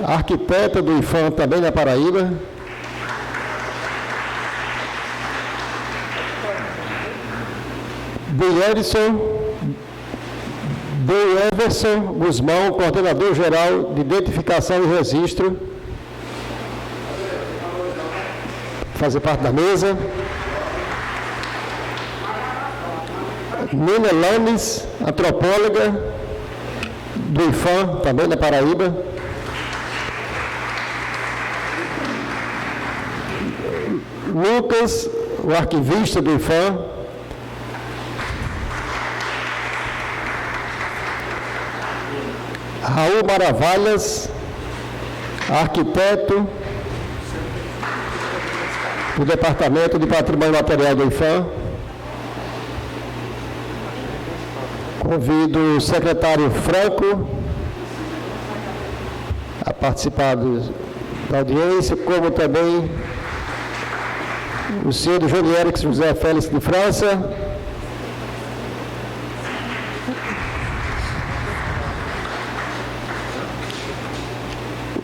arquiteta do IFAM também na Paraíba. Everson Guzmão, coordenador-geral de identificação e registro, fazer parte da mesa. Nina Lames, antropóloga do IFAM, também na Paraíba. Lucas, o arquivista do IFAM. Raul Maravalhas, arquiteto do Departamento de Patrimônio Material do IFAM. Convido o secretário Franco a participar da audiência, como também o senhor Johnny José Félix de França,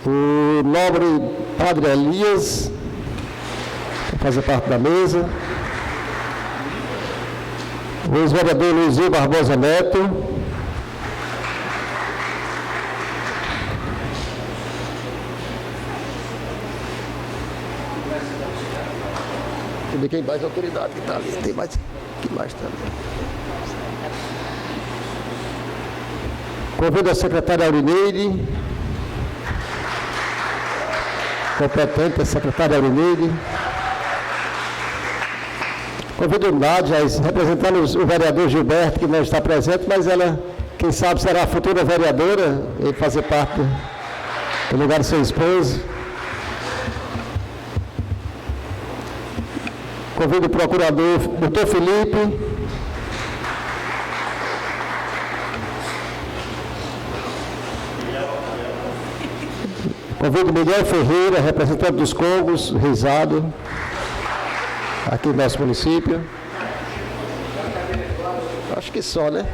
o nobre Padre Elias, que fazer parte da mesa, o ex-vereador Luizinho Barbosa Neto, tem mais autoridade que está ali, tem mais que mais também. Convido a secretária Aurineide, competente a secretária Aurineide. Convido o Nádia, representando o vereador Gilberto, que não está presente, mas ela, quem sabe, será a futura vereadora e fazer parte do lugar do seu esposo. Convido o procurador, doutor Felipe. Convido Miguel Ferreira, representante dos Congos, Risado, aqui no nosso município. Acho que só, né?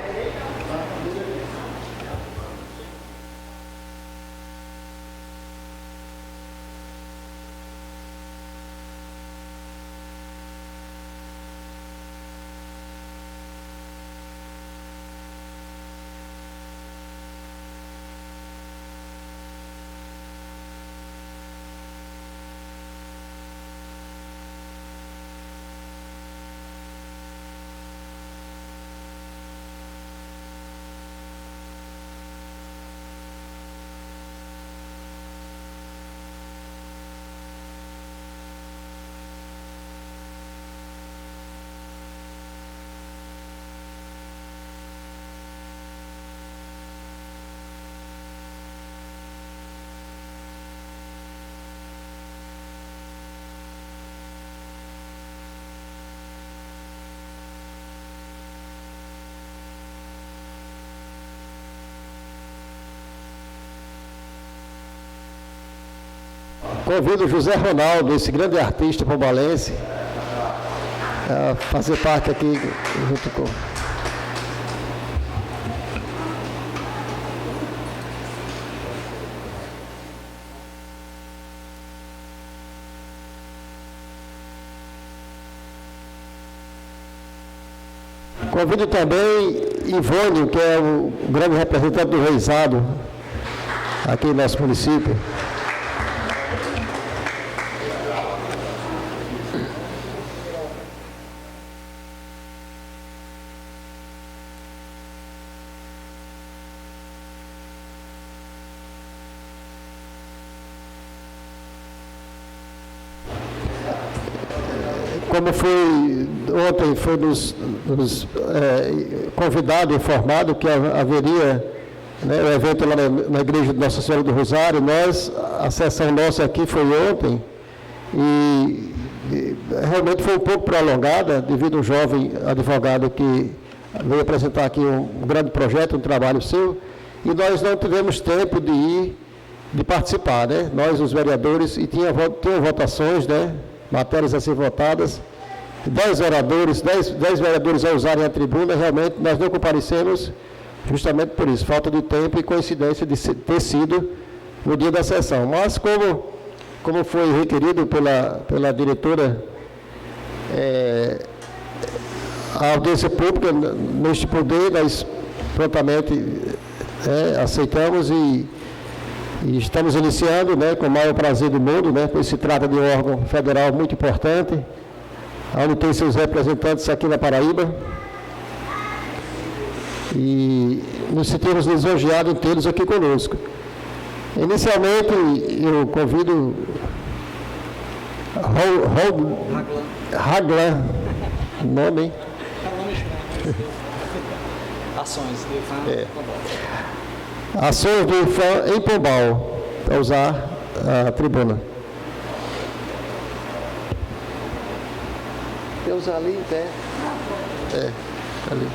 Convido o José Ronaldo, esse grande artista pombalense, a fazer parte aqui junto com... Convido também Ivônio, que é o grande representante do Reisado, aqui no nosso município. Como ontem foi nos convidado, informado que haveria, né, o evento lá na igreja de Nossa Senhora do Rosário, a sessão nossa aqui foi ontem e realmente foi um pouco prolongada devido a um jovem advogado que veio apresentar aqui um grande projeto, um trabalho seu, e nós não tivemos tempo de participar, né? Nós, os vereadores, e tinha votações, né? Matérias a ser votadas, 10 vereadores a usarem a tribuna, realmente nós não comparecemos justamente por isso, falta de tempo e coincidência de ter sido no dia da sessão. Mas como foi requerido pela diretora, a audiência pública neste poder, nós prontamente aceitamos e estamos iniciando, né, com o maior prazer do mundo, né, pois se trata de um órgão federal muito importante, onde tem seus representantes aqui na Paraíba, e nos sentimos lisonjeados em tê-los aqui conosco. Inicialmente, eu convido Raglan, nome, hein? Ações do IFAM Ações do IFAM em Pombal, para usar a tribuna. Quer usar ali em pé? Ali.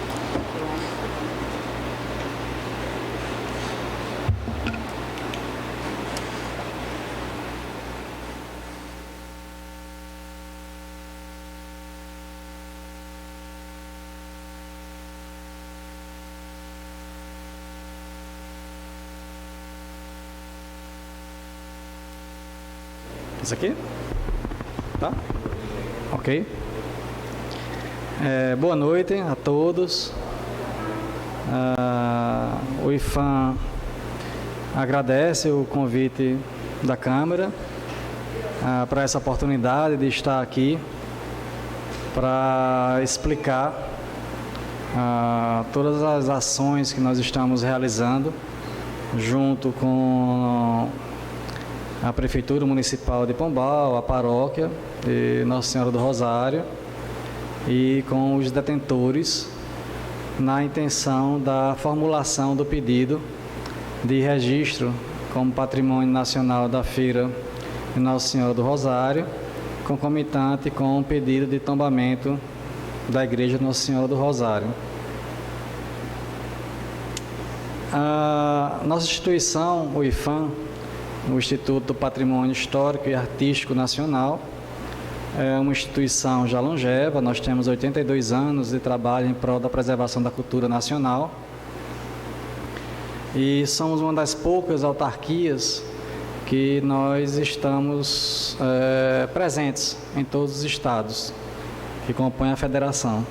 Isso aqui? Tá? Ok. Boa noite a todos. O IFAM agradece o convite da Câmara para essa oportunidade de estar aqui para explicar todas as ações que nós estamos realizando junto com a Prefeitura Municipal de Pombal, a Paróquia de Nossa Senhora do Rosário e com os detentores na intenção da formulação do pedido de registro como Patrimônio Nacional da Feira de Nossa Senhora do Rosário, concomitante com o pedido de tombamento da Igreja de Nossa Senhora do Rosário. A nossa instituição, o IFAM, o Instituto do Patrimônio Histórico e Artístico Nacional, é uma instituição já longeva. Nós temos 82 anos de trabalho em prol da preservação da cultura nacional e somos uma das poucas autarquias que nós estamos presentes em todos os estados que compõem a federação.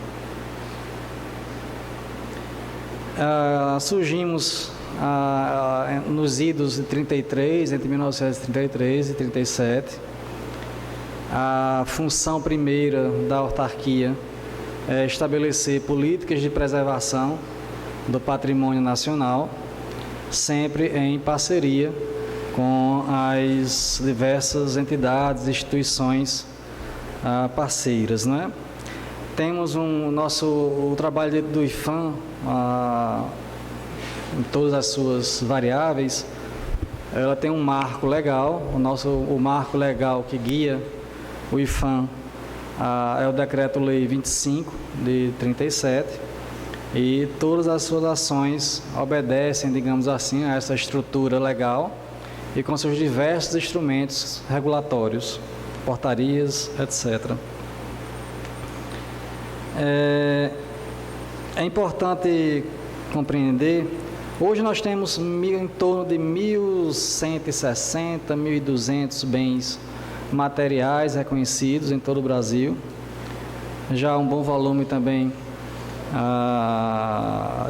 Surgimos nos idos de 33, entre 1933 e 37, a função primeira da autarquia é estabelecer políticas de preservação do patrimônio nacional, sempre em parceria com as diversas entidades, instituições parceiras, né? Temos o trabalho do IFAM, em todas as suas variáveis, ela tem um marco legal. O marco legal que guia o IFAM é o Decreto-Lei 25 de 37, e todas as suas ações obedecem, digamos assim, a essa estrutura legal e com seus diversos instrumentos regulatórios, portarias, etc. É importante compreender. Hoje nós temos em torno de 1.160, 1.200 bens materiais reconhecidos em todo o Brasil. Já um bom volume também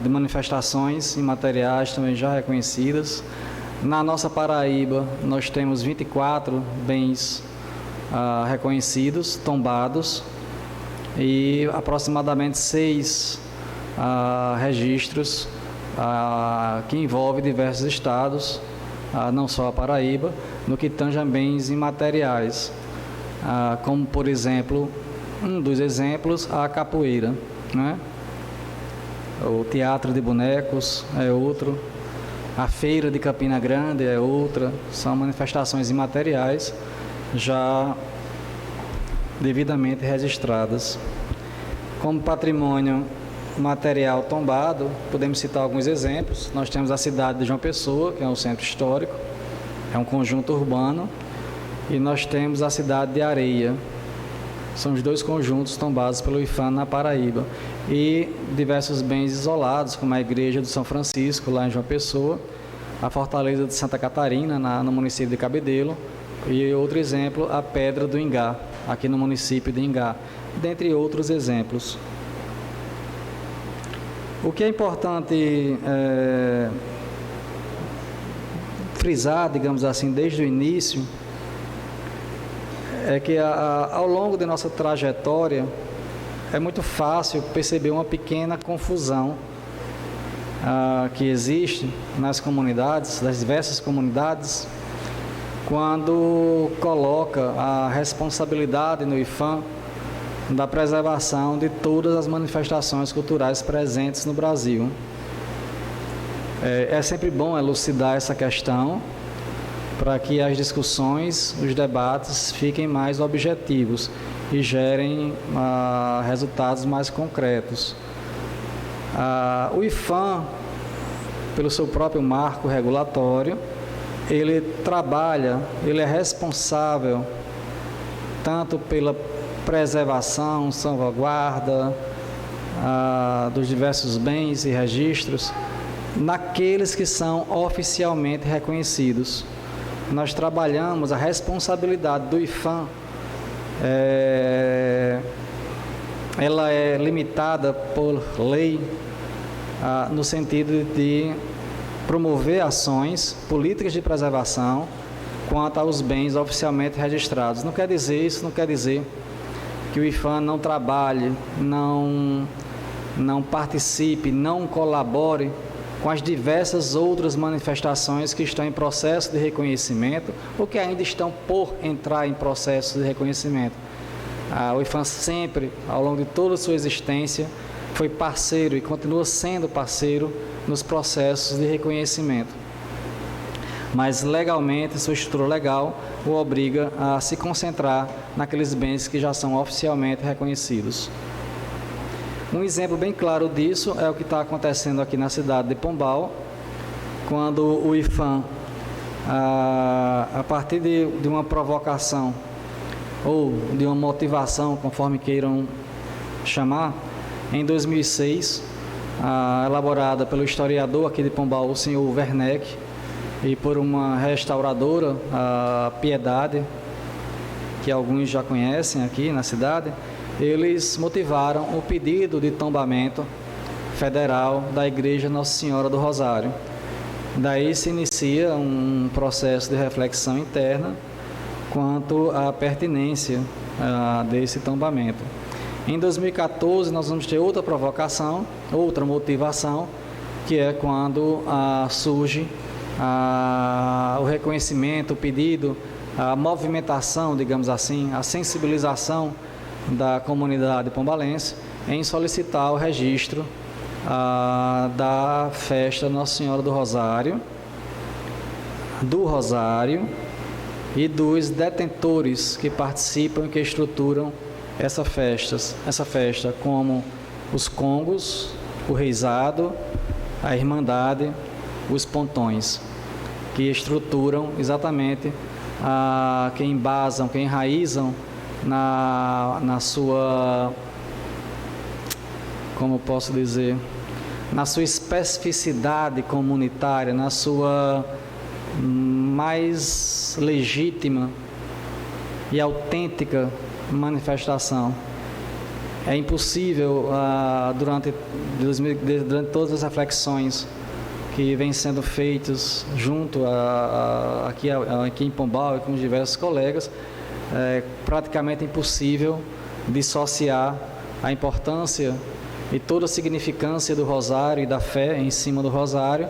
de manifestações imateriais também já reconhecidas. Na nossa Paraíba, nós temos 24 bens reconhecidos, tombados, e aproximadamente 6 registros que envolve diversos estados, não só a Paraíba, no que tange a bens imateriais, como, por exemplo, um dos exemplos, a capoeira, né? O Teatro de Bonecos é outro, a Feira de Campina Grande é outra. São manifestações imateriais já devidamente registradas. Como patrimônio material tombado, podemos citar alguns exemplos. Nós temos a cidade de João Pessoa, que é um centro histórico, é um conjunto urbano, e nós temos a cidade de Areia. São os dois conjuntos tombados pelo IFAM na Paraíba. E diversos bens isolados, como a igreja de São Francisco, lá em João Pessoa, a Fortaleza de Santa Catarina, no município de Cabedelo, e outro exemplo, a Pedra do Ingá, aqui no município de Ingá, dentre outros exemplos. O que é importante frisar, digamos assim, desde o início, é que ao longo de nossa trajetória é muito fácil perceber uma pequena confusão que existe nas comunidades, nas diversas comunidades, quando coloca a responsabilidade no IPHAN da preservação de todas as manifestações culturais presentes no Brasil. É sempre bom elucidar essa questão para que as discussões, os debates fiquem mais objetivos e gerem resultados mais concretos. O IPHAN, pelo seu próprio marco regulatório, ele trabalha, ele é responsável tanto pela preservação, salvaguarda dos diversos bens e registros naqueles que são oficialmente reconhecidos. Nós trabalhamos a responsabilidade do IPHAN, ela é limitada por lei no sentido de promover ações, políticas de preservação quanto aos bens oficialmente registrados. Isso não quer dizer que o IPHAN não trabalhe, não participe, não colabore com as diversas outras manifestações que estão em processo de reconhecimento ou que ainda estão por entrar em processo de reconhecimento. O IPHAN sempre, ao longo de toda a sua existência, foi parceiro e continua sendo parceiro nos processos de reconhecimento. Mas legalmente, sua estrutura legal o obriga a se concentrar naqueles bens que já são oficialmente reconhecidos. Um exemplo bem claro disso é o que está acontecendo aqui na cidade de Pombal, quando o IPHAN, a partir de uma provocação ou de uma motivação, conforme queiram chamar, em 2006, elaborada pelo historiador aqui de Pombal, o senhor Werneck, e por uma restauradora, a Piedade, que alguns já conhecem aqui na cidade, eles motivaram o pedido de tombamento federal da Igreja Nossa Senhora do Rosário. Daí se inicia um processo de reflexão interna quanto à pertinência desse tombamento. Em 2014, nós vamos ter outra provocação, outra motivação, que é quando surge o reconhecimento, o pedido, a movimentação, digamos assim, a sensibilização da comunidade pombalense em solicitar o registro da festa Nossa Senhora do Rosário e dos detentores que participam e que estruturam essa festa, como os congos, o reizado, a irmandade, os pontões, que estruturam exatamente, que embasam, que enraizam na sua, como posso dizer, na sua especificidade comunitária, na sua mais legítima e autêntica manifestação. É impossível, durante todas as reflexões que vêm sendo feitas junto aqui em Pombal e com os diversos colegas, é praticamente impossível dissociar a importância e toda a significância do rosário e da fé em cima do rosário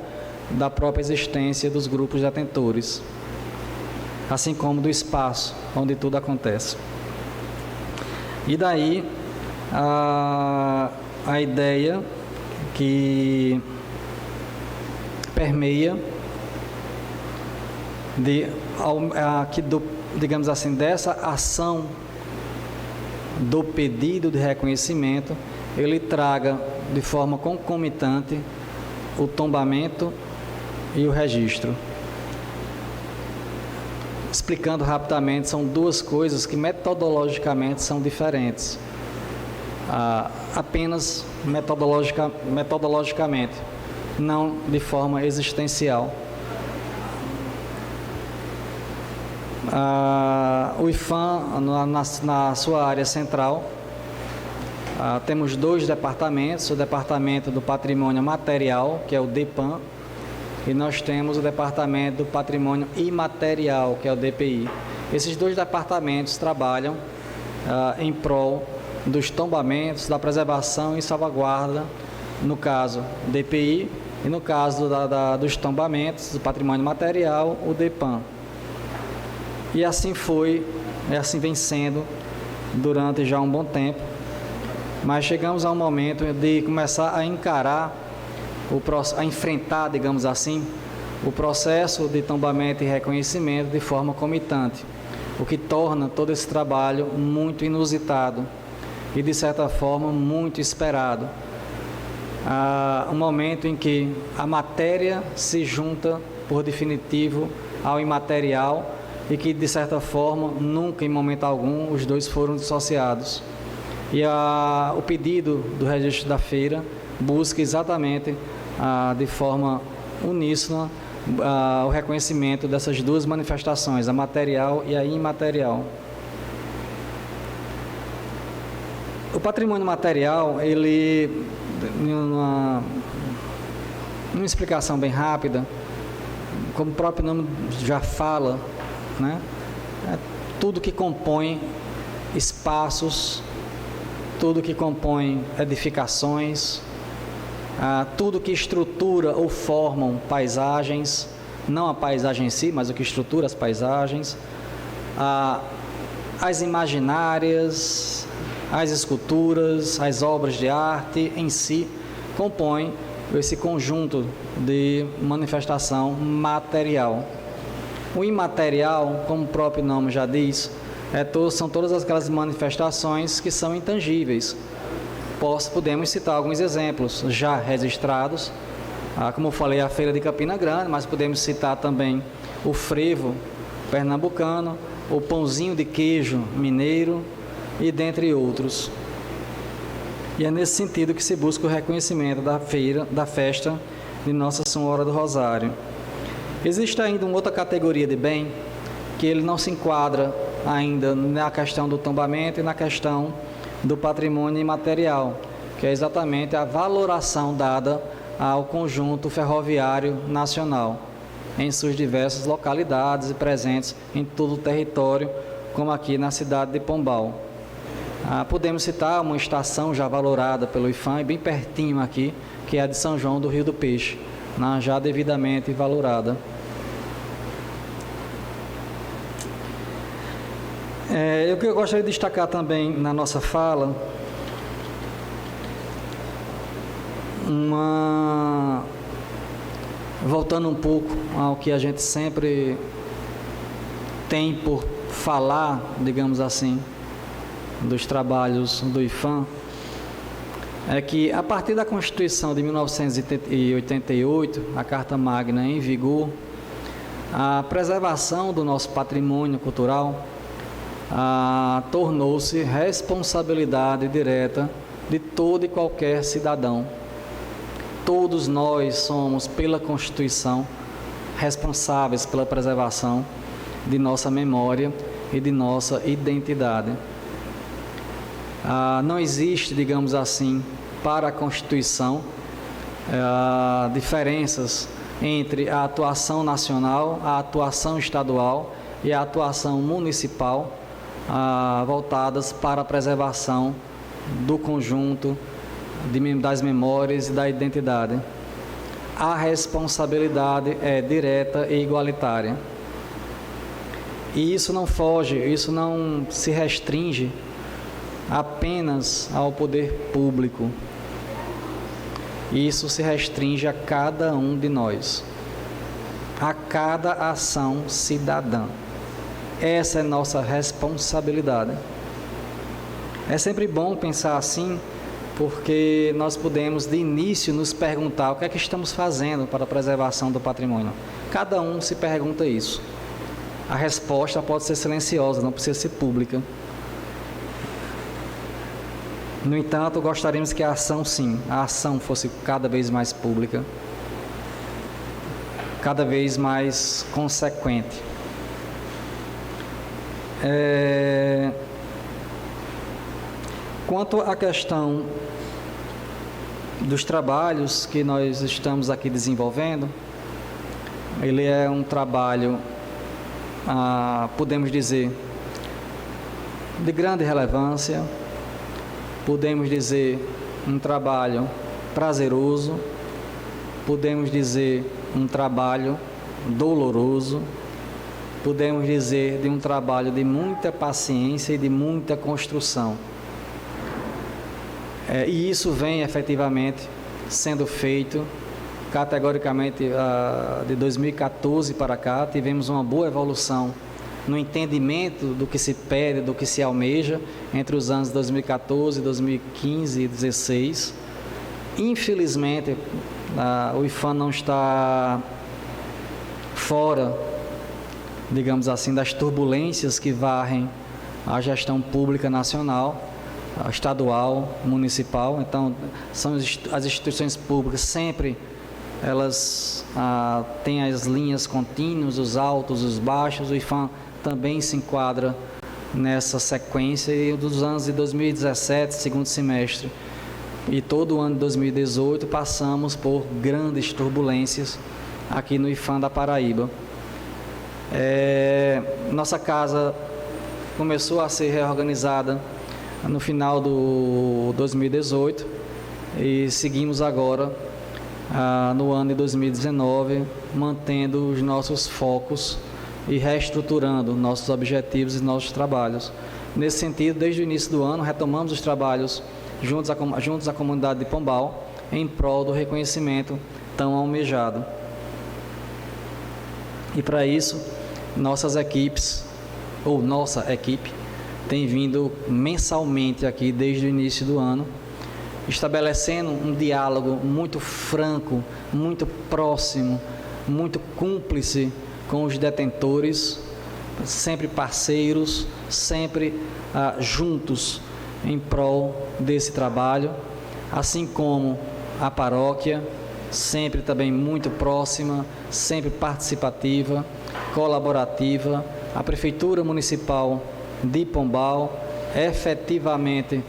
da própria existência dos grupos de atentores, assim como do espaço onde tudo acontece. E daí a ideia que permeia digamos assim, dessa ação do pedido de reconhecimento, ele traga de forma concomitante o tombamento e o registro. Explicando rapidamente, são duas coisas que metodologicamente são diferentes, apenas metodologicamente, não de forma existencial. O IPHAN, na sua área central, temos 2 departamentos, o Departamento do Patrimônio Material, que é o DEPAN, e nós temos o Departamento do Patrimônio Imaterial, que é o DPI. Esses 2 departamentos trabalham em prol dos tombamentos, da preservação e salvaguarda, no caso DPI, e no caso dos tombamentos, do patrimônio material, o DEPAN. E assim foi, assim vem sendo durante já um bom tempo, mas chegamos a um momento de começar a encarar, a enfrentar, digamos assim, o processo de tombamento e reconhecimento de forma comitante, o que torna todo esse trabalho muito inusitado e, de certa forma, muito esperado. Um momento em que a matéria se junta, por definitivo, ao imaterial e que, de certa forma, nunca, em momento algum, os 2 foram dissociados. E o pedido do registro da feira busca exatamente, de forma uníssona, o reconhecimento dessas 2 manifestações, a material e a imaterial. O patrimônio material, ele, numa explicação bem rápida, como o próprio nome já fala, né? É tudo que compõe espaços, tudo que compõe edificações, tudo que estrutura ou formam paisagens, não a paisagem em si, mas o que estrutura as paisagens, as imaginárias, as esculturas, as obras de arte em si, compõem esse conjunto de manifestação material. O imaterial, como o próprio nome já diz, são todas aquelas manifestações que são intangíveis. Podemos citar alguns exemplos já registrados, como eu falei, a Feira de Campina Grande, mas podemos citar também o frevo pernambucano, o pãozinho de queijo mineiro e dentre outros. E é nesse sentido que se busca o reconhecimento da festa de Nossa Senhora do Rosário. Existe ainda uma outra categoria de bem que ele não se enquadra ainda na questão do tombamento e na questão do patrimônio imaterial, que é exatamente a valoração dada ao conjunto ferroviário nacional, em suas diversas localidades e presentes em todo o território, como aqui na cidade de Pombal. Podemos citar uma estação já valorada pelo IPHAN, bem pertinho aqui, que é a de São João do Rio do Peixe, já devidamente valorada. O que eu gostaria de destacar também na nossa fala, voltando um pouco ao que a gente sempre tem por falar, digamos assim, dos trabalhos do IPHAN, é que a partir da Constituição de 1988, a Carta Magna em vigor, a preservação do nosso patrimônio cultural tornou-se responsabilidade direta de todo e qualquer cidadão. Todos nós somos, pela Constituição, responsáveis pela preservação de nossa memória e de nossa identidade. Não existe, digamos assim, para a Constituição, diferenças entre a atuação nacional, a atuação estadual e a atuação municipal, voltadas para a preservação do conjunto das memórias e da identidade. A responsabilidade é direta e igualitária. E isso não foge, isso não se restringe apenas ao poder público. Isso se restringe a cada um de nós, a cada ação cidadã. Essa é nossa responsabilidade. É sempre bom pensar assim, porque nós podemos de início nos perguntar o que é que estamos fazendo para a preservação do patrimônio. Cada um se pergunta isso. A resposta pode ser silenciosa, não precisa ser pública. No entanto, gostaríamos que a ação fosse cada vez mais pública, cada vez mais consequente. Quanto à questão dos trabalhos que nós estamos aqui desenvolvendo, ele é um trabalho, podemos dizer, de grande relevância, podemos dizer um trabalho prazeroso, podemos dizer um trabalho doloroso, podemos dizer de um trabalho de muita paciência e de muita construção. E isso vem efetivamente sendo feito categoricamente de 2014 para cá. Tivemos uma boa evolução no entendimento do que se pede, do que se almeja entre os anos 2014, 2015 e 2016. Infelizmente, o IPHAN não está fora, digamos assim, das turbulências que varrem a gestão pública nacional, estadual, municipal. Então, são as instituições públicas sempre, elas têm as linhas contínuas, os altos, os baixos. O IPHAN também se enquadra nessa sequência, e dos anos de 2017, segundo semestre, e todo o ano de 2018, passamos por grandes turbulências aqui no IPHAN da Paraíba. Nossa casa começou a ser reorganizada no final do 2018 e seguimos agora no ano de 2019, mantendo os nossos focos e reestruturando nossos objetivos e nossos trabalhos. Nesse sentido, desde o início do ano, retomamos os trabalhos juntos à comunidade de Pombal, em prol do reconhecimento tão almejado. E para isso, nossa equipe tem vindo mensalmente aqui desde o início do ano, estabelecendo um diálogo muito franco, muito próximo, muito cúmplice com os detentores, sempre parceiros, sempre juntos em prol desse trabalho, assim como a paróquia, sempre também muito próxima, sempre participativa, colaborativa, a Prefeitura Municipal de Pombal, efetivamente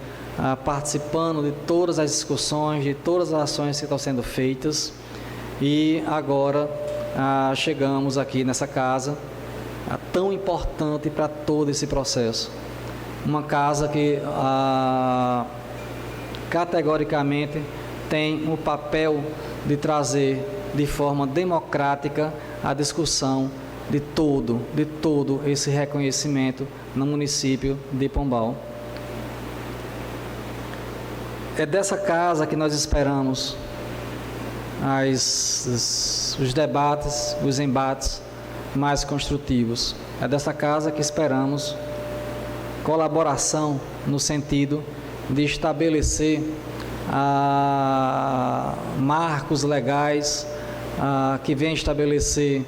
participando de todas as discussões, de todas as ações que estão sendo feitas. E agora chegamos aqui nessa casa tão importante para todo esse processo. Uma casa que categoricamente tem o papel de trazer de forma democrática a discussão de todo esse reconhecimento no município de Pombal. É dessa casa que nós esperamos os debates, os embates mais construtivos. É dessa casa que esperamos colaboração no sentido de estabelecer marcos legais que venham estabelecer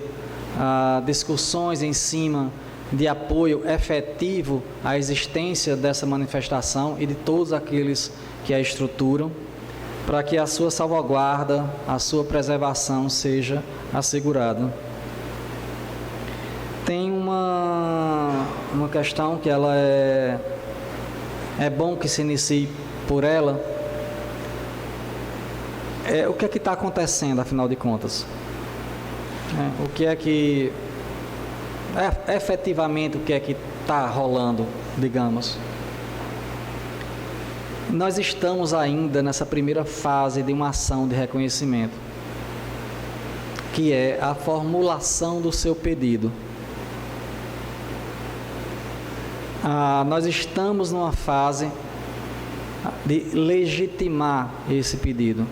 discussões em cima de apoio efetivo à existência dessa manifestação e de todos aqueles que a estruturam, para que a sua salvaguarda, a sua preservação seja assegurada. Tem uma questão que ela é bom que se inicie por ela. O que é que está acontecendo, afinal de contas? O que é que efetivamente o que é que está rolando, digamos? Nós estamos ainda nessa primeira fase de uma ação de reconhecimento, que é a formulação do seu pedido. Nós estamos numa fase de legitimar esse pedido,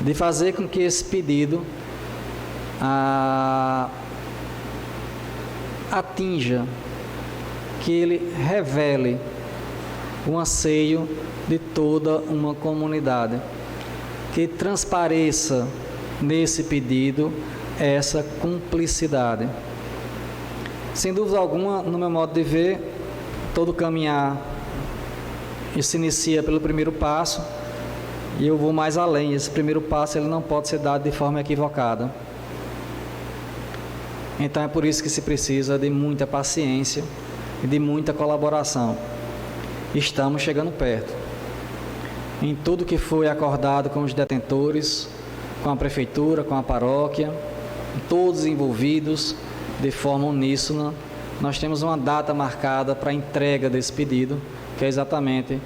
de fazer com que esse pedido atinja, que ele revele o anseio de toda uma comunidade, que transpareça nesse pedido essa cumplicidade. Sem dúvida alguma, no meu modo de ver, todo caminhar se inicia pelo primeiro passo, e eu vou mais além. Esse primeiro passo ele não pode ser dado de forma equivocada. Então é por isso que se precisa de muita paciência e de muita colaboração. Estamos chegando perto. Em tudo que foi acordado com os detentores, com a prefeitura, com a paróquia, todos envolvidos de forma uníssona, nós temos uma data marcada para a entrega desse pedido, que é exatamente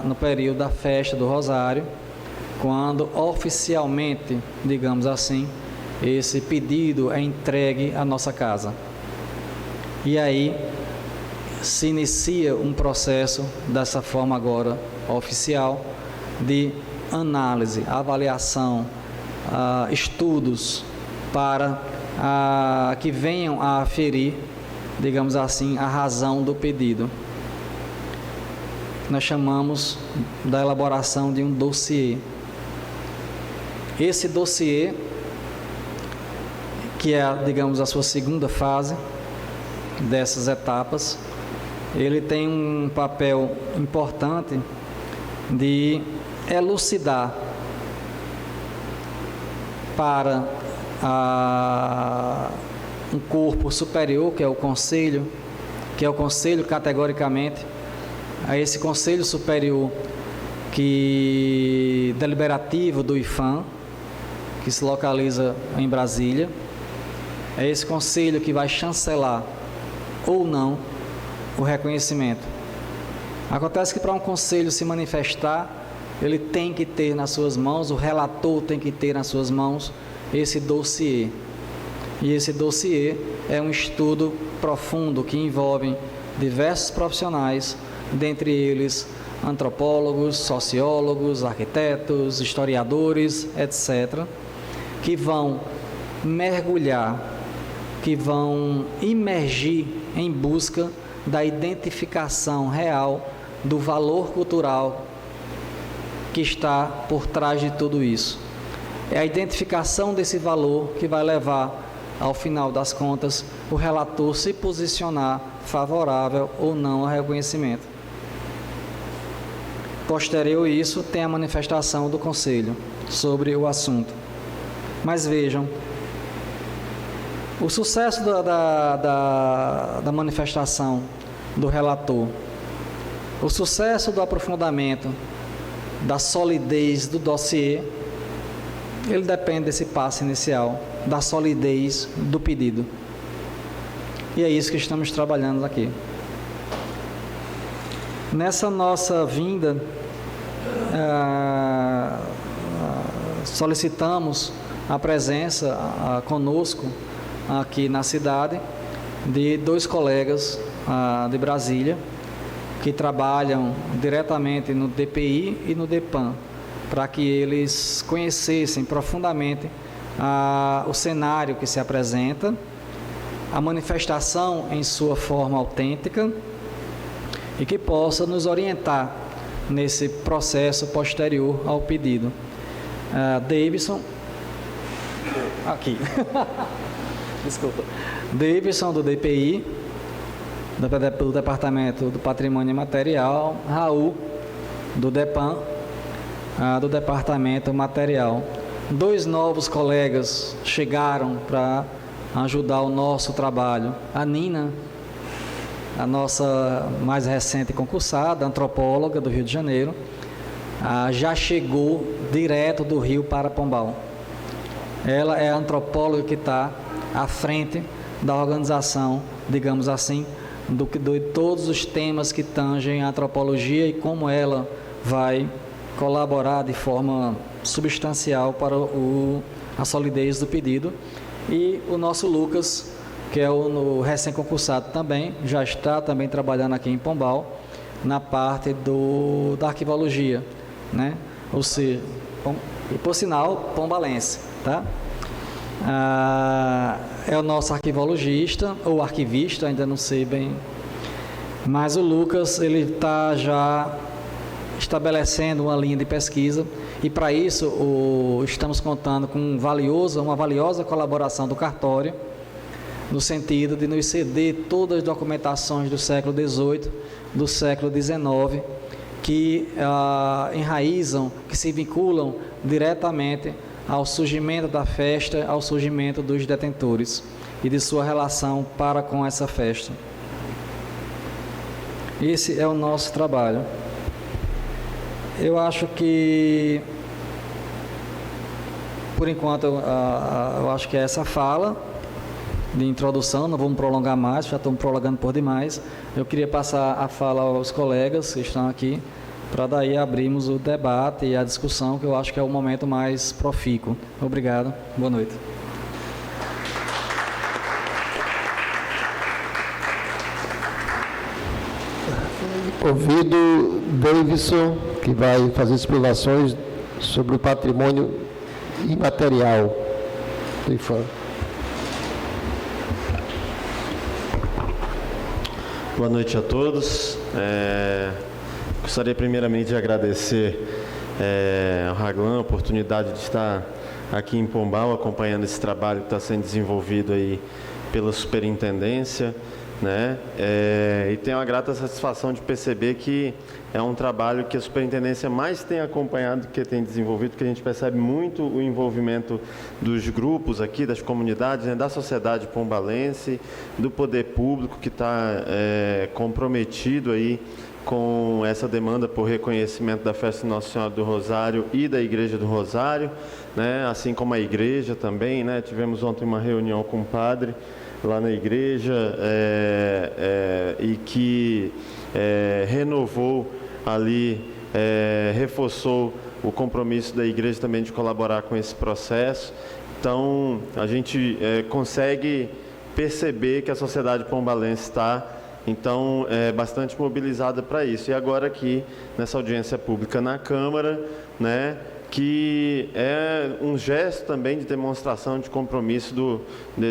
no período da festa do Rosário, quando oficialmente, digamos assim, esse pedido é entregue à nossa casa. E aí se inicia um processo dessa forma agora oficial de análise, avaliação, estudos para que venham a aferir, digamos assim, a razão do pedido. Nós chamamos da elaboração de um dossiê. Esse dossiê, que é, digamos, a sua segunda fase dessas etapas, ele tem um papel importante de elucidar para um corpo superior, que é o conselho categoricamente, a esse conselho superior deliberativo do IPHAN, que se localiza em Brasília. É esse conselho que vai chancelar ou não o reconhecimento. Acontece que para um conselho se manifestar, ele tem que ter nas suas mãos, o relator tem que ter nas suas mãos esse dossiê. E esse dossiê é um estudo profundo que envolve diversos profissionais, dentre eles antropólogos, sociólogos, arquitetos, historiadores, etc., que vão mergulhar, que vão imergir em busca da identificação real do valor cultural que está por trás de tudo isso. É a identificação desse valor que vai levar, ao final das contas, o relator se posicionar favorável ou não ao reconhecimento. Posterior a isso, tem a manifestação do Conselho sobre o assunto. Mas vejam, o sucesso da manifestação do relator, o sucesso do aprofundamento, da solidez do dossiê, ele depende desse passo inicial, da solidez do pedido. E é isso que estamos trabalhando aqui. Nessa nossa vinda, solicitamos a presença conosco aqui na cidade de 2 colegas de Brasília que trabalham diretamente no DPI e no DEPAN, para que eles conhecessem profundamente o cenário que se apresenta, a manifestação em sua forma autêntica e que possa nos orientar nesse processo posterior ao pedido. Davidson, aqui, desculpa, Davidson do DPI, do Departamento do Patrimônio Imaterial, Raul do DEPAN, do Departamento Material. 2 novos colegas chegaram para ajudar o nosso trabalho. A Nina, a nossa mais recente concursada, antropóloga do Rio de Janeiro, já chegou direto do Rio para Pombal. Ela é a antropóloga que está à frente da organização, digamos assim, de todos os temas que tangem a antropologia e como ela vai colaborar de forma substancial para a solidez do pedido. E o nosso Lucas, que é o recém-concursado também, já está também trabalhando aqui em Pombal, na parte da arquivologia, né? Ou seja, e por sinal, pombalense, tá? É o nosso arquivologista, ou arquivista, ainda não sei bem, mas o Lucas, ele está já estabelecendo uma linha de pesquisa, e para isso estamos contando com uma valiosa colaboração do cartório, no sentido de nos ceder todas as documentações do século XVIII, do século XIX, que enraizam, que se vinculam diretamente ao surgimento da festa, ao surgimento dos detentores e de sua relação para com essa festa. Esse é o nosso trabalho. Eu acho que, por enquanto, eu acho que é essa fala de introdução, não vamos prolongar mais, já estamos prolongando por demais. Eu queria passar a fala aos colegas que estão aqui, para daí abrirmos o debate e a discussão, que eu acho que é o momento mais profícuo. Obrigado, boa noite. Convido Davidson, que vai fazer explanações sobre o patrimônio imaterial do IFAM. Boa noite a todos. Gostaria primeiramente de agradecer ao Raglan a oportunidade de estar aqui em Pombal acompanhando esse trabalho que está sendo desenvolvido aí pela superintendência, né? E tenho a grata satisfação de perceber que é um trabalho que a superintendência mais tem acompanhado, que tem desenvolvido, que a gente percebe muito o envolvimento dos grupos aqui, das comunidades, né, da sociedade pombalense, do poder público que está comprometido aí com essa demanda por reconhecimento da Festa Nossa Senhora do Rosário e da Igreja do Rosário, né, assim como a igreja também, né? Tivemos ontem uma reunião com o padre lá na igreja e que renovou ali, reforçou o compromisso da igreja também de colaborar com esse processo. Então, a gente consegue perceber que a sociedade pombalense está, então, bastante mobilizada para isso. E agora aqui, nessa audiência pública na Câmara, né, que é um gesto também de demonstração de compromisso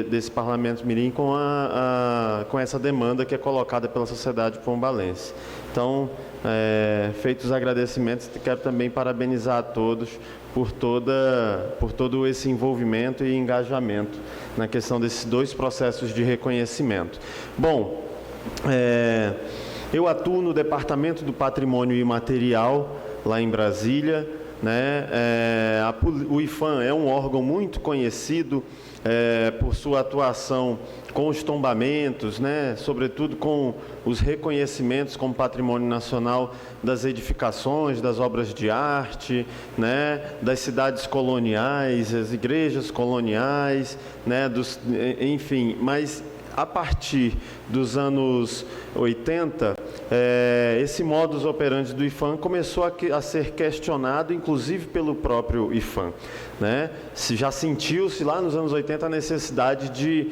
desse Parlamento Mirim com essa demanda que é colocada pela sociedade pombalense. Então, feitos os agradecimentos, quero também parabenizar a todos por todo esse envolvimento e engajamento na questão desses dois processos de reconhecimento. Bom, eu atuo no Departamento do Patrimônio Imaterial, lá em Brasília, né? O IFAM é um órgão muito conhecido por sua atuação com os tombamentos, né? Sobretudo com os reconhecimentos como patrimônio nacional das edificações, das obras de arte, né? Das cidades coloniais, as igrejas coloniais, né? Enfim, mas a partir dos anos 80, esse modus operandi do IFAM começou a ser questionado, inclusive pelo próprio IFAM, né? Já sentiu-se lá nos anos 80 a necessidade de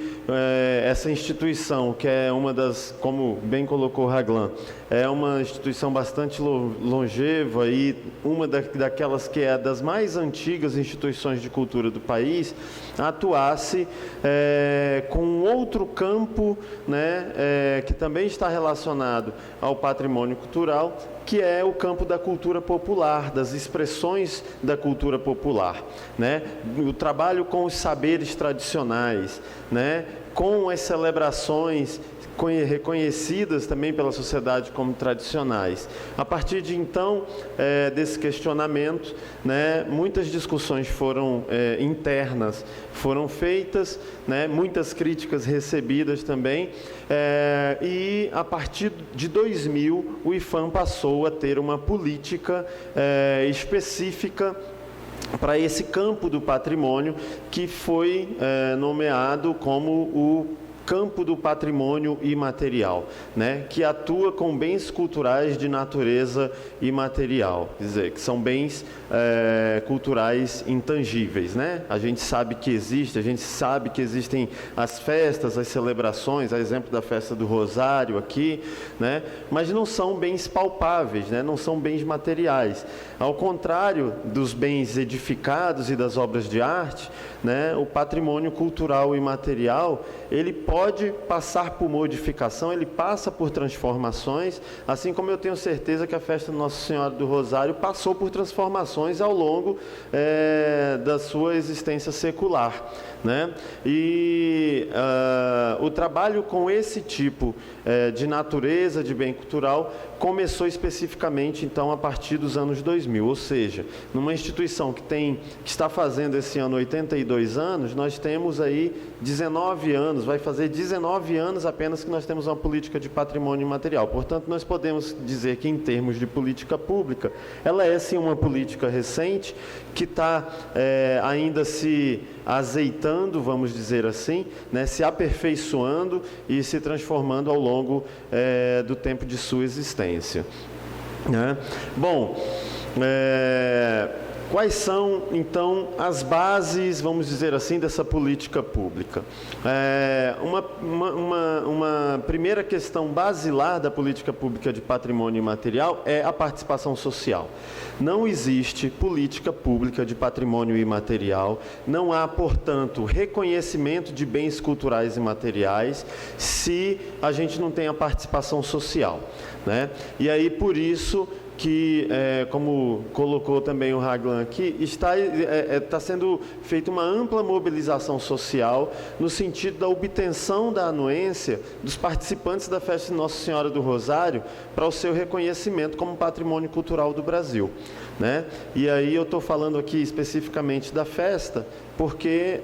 essa instituição, que é uma das, como bem colocou o Raglan, é uma instituição bastante longeva e uma daquelas que é das mais antigas instituições de cultura do país, atuasse com outro campo, né, que também está relacionado ao patrimônio cultural, que é o campo da cultura popular, das expressões da cultura popular, né? O trabalho com os saberes tradicionais, né? Com as celebrações reconhecidas também pela sociedade como tradicionais. A partir de então, desse questionamento, né, muitas discussões foram internas, foram feitas, né, muitas críticas recebidas também, e a partir de 2000 o IFAM passou a ter uma política específica para esse campo do patrimônio, que foi nomeado como o campo do patrimônio imaterial, né, que atua com bens culturais de natureza imaterial, quer dizer, que são bens culturais intangíveis, né? A gente sabe que existem as festas, as celebrações, a exemplo da festa do Rosário aqui, né? Mas não são bens palpáveis, né? Não são bens materiais. Ao contrário dos bens edificados e das obras de arte, né, o patrimônio cultural imaterial, ele pode pode passar por modificação, ele passa por transformações, assim como eu tenho certeza que a festa Nossa Senhora do Rosário passou por transformações ao longo da sua existência secular, né? E o trabalho com esse tipo de natureza, de bem cultural, começou especificamente, então, a partir dos anos 2000, ou seja, numa instituição que está fazendo esse ano 82 anos, nós temos aí 19 anos, vai fazer 19 anos apenas que nós temos uma política de patrimônio imaterial. Portanto, nós podemos dizer que, em termos de política pública, ela é, sim, uma política recente, que está ainda se azeitando, vamos dizer assim, né, se aperfeiçoando e se transformando ao longo do tempo de sua existência, né? Bom, quais são, então, as bases, vamos dizer assim, dessa política pública? Uma primeira questão basilar da política pública de patrimônio imaterial é a participação social. Não existe política pública de patrimônio imaterial, não há, portanto, reconhecimento de bens culturais e materiais se a gente não tem a participação social, né? E aí, por isso que, como colocou também o Raglan aqui, está sendo feita uma ampla mobilização social no sentido da obtenção da anuência dos participantes da festa de Nossa Senhora do Rosário para o seu reconhecimento como patrimônio cultural do Brasil, né? E aí eu estou falando aqui especificamente da festa, porque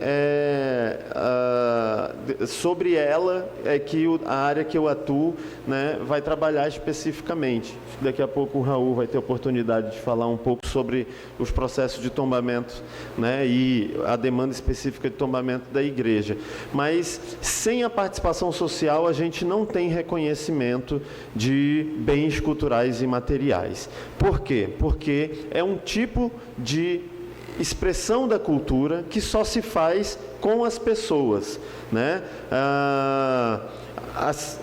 sobre ela é que a área que eu atuo, né, vai trabalhar especificamente. Daqui a pouco o Raul vai ter oportunidade de falar um pouco sobre os processos de tombamento, né, e a demanda específica de tombamento da igreja. Mas sem a participação social a gente não tem reconhecimento de bens culturais e materiais. Por quê? Porque é um tipo de expressão da cultura que só se faz com as pessoas, né?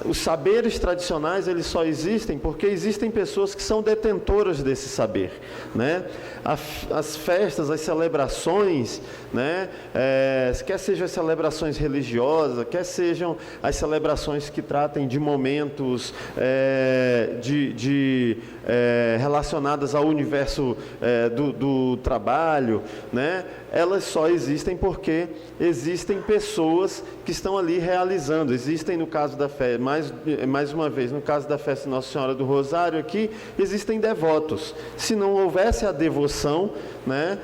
Os saberes tradicionais, eles só existem porque existem pessoas que são detentoras desse saber, né? As festas, as celebrações, né? Quer sejam as celebrações religiosas, quer sejam as celebrações que tratem de momentos relacionadas ao universo do trabalho, né? Elas só existem porque existem pessoas que estão ali realizando. Existem, no caso da festa, mais uma vez, no caso da festa Nossa Senhora do Rosário aqui, existem devotos. Se não houvesse a devoção, né,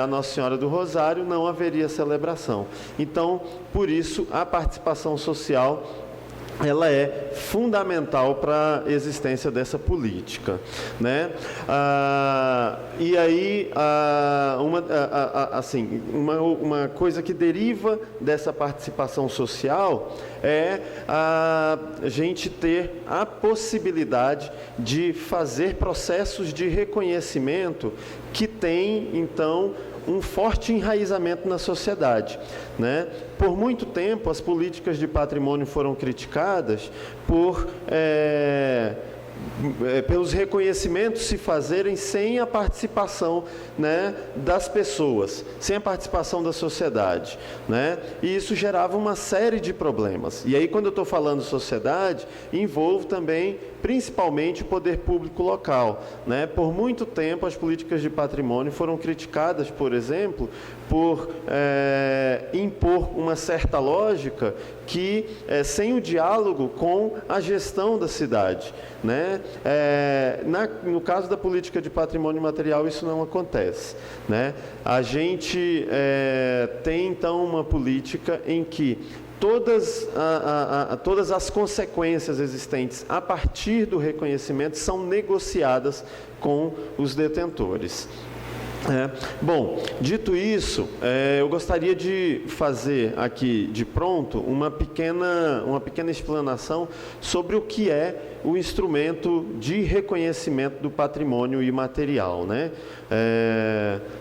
a Nossa Senhora do Rosário, não haveria celebração. Então, por isso, a participação social, ela é fundamental para a existência dessa política, né? E aí, uma coisa que deriva dessa participação social é a gente ter a possibilidade de fazer processos de reconhecimento que tem, então, um forte enraizamento na sociedade, né? Por muito tempo, as políticas de patrimônio foram criticadas pelos reconhecimentos se fazerem sem a participação, né, das pessoas, sem a participação da sociedade, né? E isso gerava uma série de problemas. E aí, quando eu estou falando sociedade, envolve também, principalmente, o poder público local, né? Por muito tempo, as políticas de patrimônio foram criticadas, por exemplo, por impor uma certa lógica que, sem o diálogo com a gestão da cidade, né? No caso da política de patrimônio material, isso não acontece, né? A gente tem, então, uma política em que todas as consequências existentes a partir do reconhecimento são negociadas com os detentores. Bom, dito isso, eu gostaria de fazer aqui de pronto uma pequena explanação sobre o que é o instrumento de reconhecimento do patrimônio imaterial, né?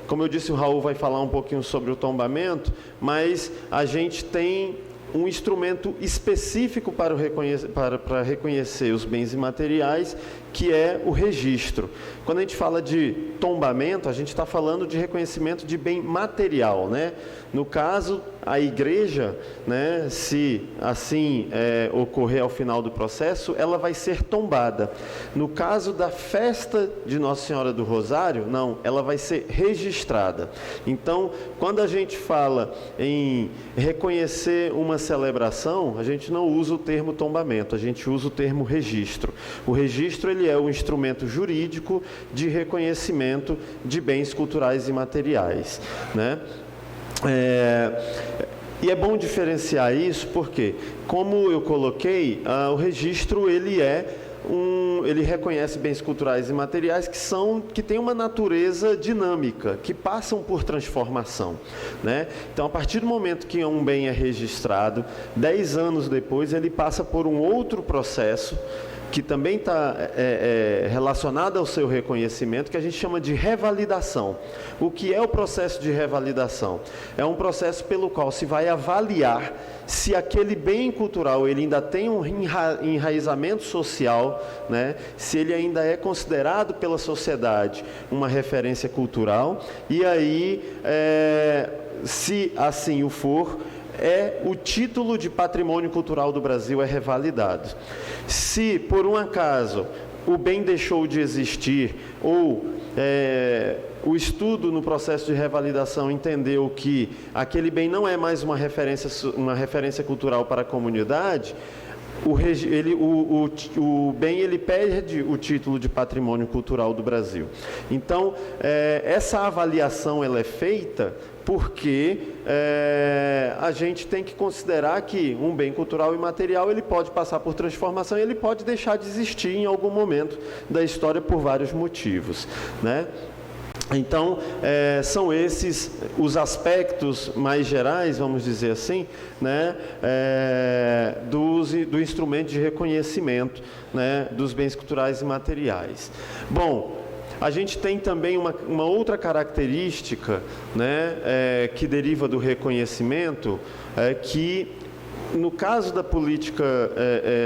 Como eu disse, o Raul vai falar um pouquinho sobre o tombamento, mas a gente tem um instrumento específico para reconhecer os bens imateriais, que é o registro. Quando a gente fala de tombamento, a gente está falando de reconhecimento de bem material, né? No caso, a igreja, né, se assim ocorrer ao final do processo, ela vai ser tombada. No caso da festa de Nossa Senhora do Rosário, não, ela vai ser registrada. Então, quando a gente fala em reconhecer uma celebração, a gente não usa o termo tombamento, a gente usa o termo registro. O registro, ele é o instrumento jurídico de reconhecimento de bens culturais e materiais, né? E é bom diferenciar isso porque, como eu coloquei, o registro ele reconhece bens culturais e materiais que têm uma natureza dinâmica, que passam por transformação, né? Então, a partir do momento que um bem é registrado, 10 anos depois ele passa por um outro processo que também está relacionado ao seu reconhecimento, que a gente chama de revalidação. O que é o processo de revalidação? É um processo pelo qual se vai avaliar se aquele bem cultural ele ainda tem um enraizamento social, né? Se ele ainda é considerado pela sociedade uma referência cultural, e aí, se assim o for, o título de patrimônio cultural do Brasil é revalidado. Se, por um acaso, o bem deixou de existir, ou o estudo no processo de revalidação entendeu que aquele bem não é mais uma referência cultural para a comunidade, o bem ele perde o título de patrimônio cultural do Brasil. Então, essa avaliação ela é feita porque a gente tem que considerar que um bem cultural e material ele pode passar por transformação e ele pode deixar de existir em algum momento da história por vários motivos, né? Então, são esses os aspectos mais gerais, vamos dizer assim, né, do instrumento de reconhecimento, né, dos bens culturais e materiais. Bom, a gente tem também uma outra característica, né, que deriva do reconhecimento, que no caso da política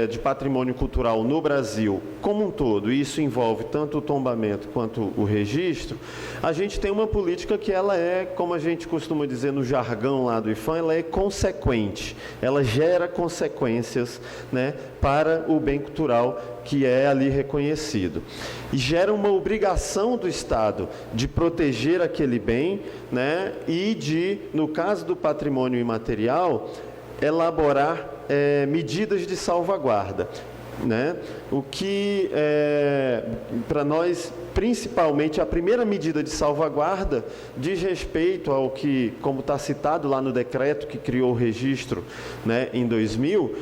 de patrimônio cultural no Brasil como um todo, e isso envolve tanto o tombamento quanto o registro, a gente tem uma política que ela como a gente costuma dizer no jargão lá do IPHAN, ela é consequente, ela gera consequências, né, para o bem cultural que é ali reconhecido. E gera uma obrigação do Estado de proteger aquele bem, né, e de, no caso do patrimônio imaterial, elaborar medidas de salvaguarda, né? O que, para nós, principalmente, a primeira medida de salvaguarda diz respeito ao que, como está citado lá no decreto que criou o registro, né, em 2000,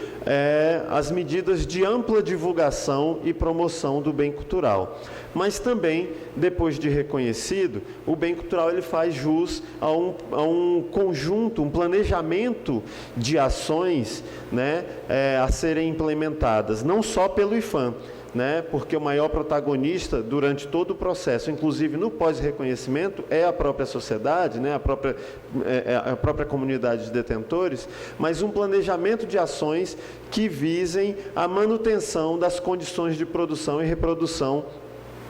as medidas de ampla divulgação e promoção do bem cultural. Mas também, depois de reconhecido, o bem cultural ele faz jus a um conjunto, um planejamento de ações, né, a serem implementadas, não só pelo IPHAN, né, porque o maior protagonista durante todo o processo, inclusive no pós-reconhecimento, é a própria sociedade, né, a própria comunidade de detentores, mas um planejamento de ações que visem a manutenção das condições de produção e reprodução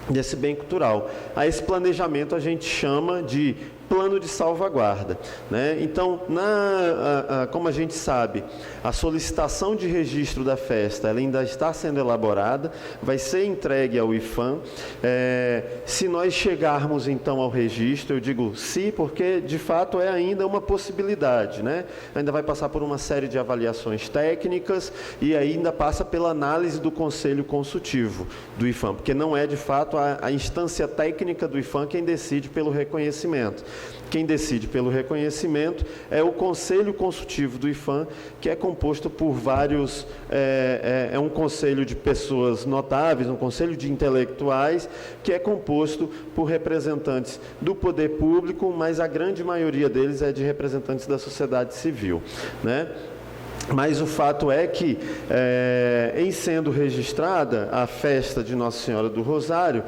desse bem cultural. A esse planejamento a gente chama de plano de salvaguarda, né? Então, como a gente sabe, a solicitação de registro da festa ela ainda está sendo elaborada, vai ser entregue ao IPHAN. Se nós chegarmos então ao registro, eu digo sim, porque de fato é ainda uma possibilidade, né? Ainda vai passar por uma série de avaliações técnicas e ainda passa pela análise do Conselho Consultivo do IPHAN, porque não é de fato a instância técnica do IPHAN quem decide pelo reconhecimento. Quem decide pelo reconhecimento é o Conselho Consultivo do IPHAN, que é composto por vários, é um conselho de pessoas notáveis, um conselho de intelectuais, que é composto por representantes do poder público, mas a grande maioria deles é de representantes da sociedade civil, né? Mas o fato é que, em sendo registrada a festa de Nossa Senhora do Rosário,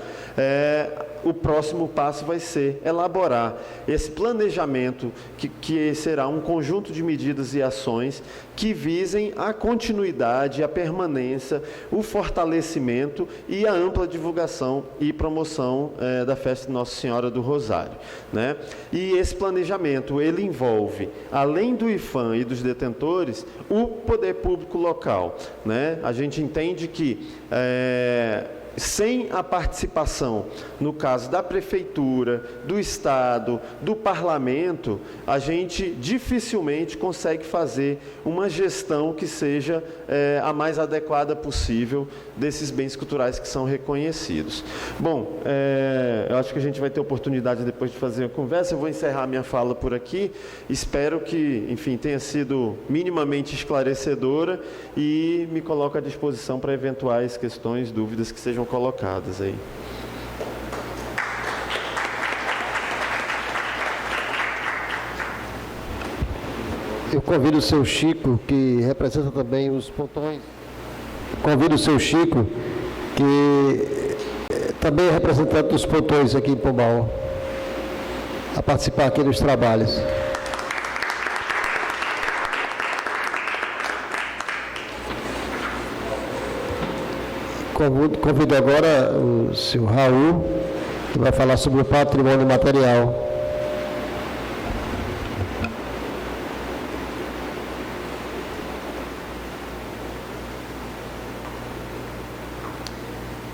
o próximo passo vai ser elaborar esse planejamento que será um conjunto de medidas e ações que visem a continuidade, a permanência, o fortalecimento e a ampla divulgação e promoção da festa de Nossa Senhora do Rosário, né? E esse planejamento, ele envolve, além do IPHAN e dos detentores, o poder público local, né? A gente entende que sem a participação, no caso da Prefeitura, do Estado, do Parlamento, a gente dificilmente consegue fazer uma gestão que seja a mais adequada possível desses bens culturais que são reconhecidos. Bom, eu acho que a gente vai ter oportunidade depois de fazer a conversa. Eu vou encerrar minha fala por aqui. Espero que, enfim, tenha sido minimamente esclarecedora e me coloco à disposição para eventuais questões, dúvidas que sejam colocadas aí. Eu convido o seu Chico, que representa também os pontões. Convido o seu Chico, que também é representante dos pontões aqui em Pombal, a participar aqui dos trabalhos. Convido agora o senhor Raul, que vai falar sobre o patrimônio material.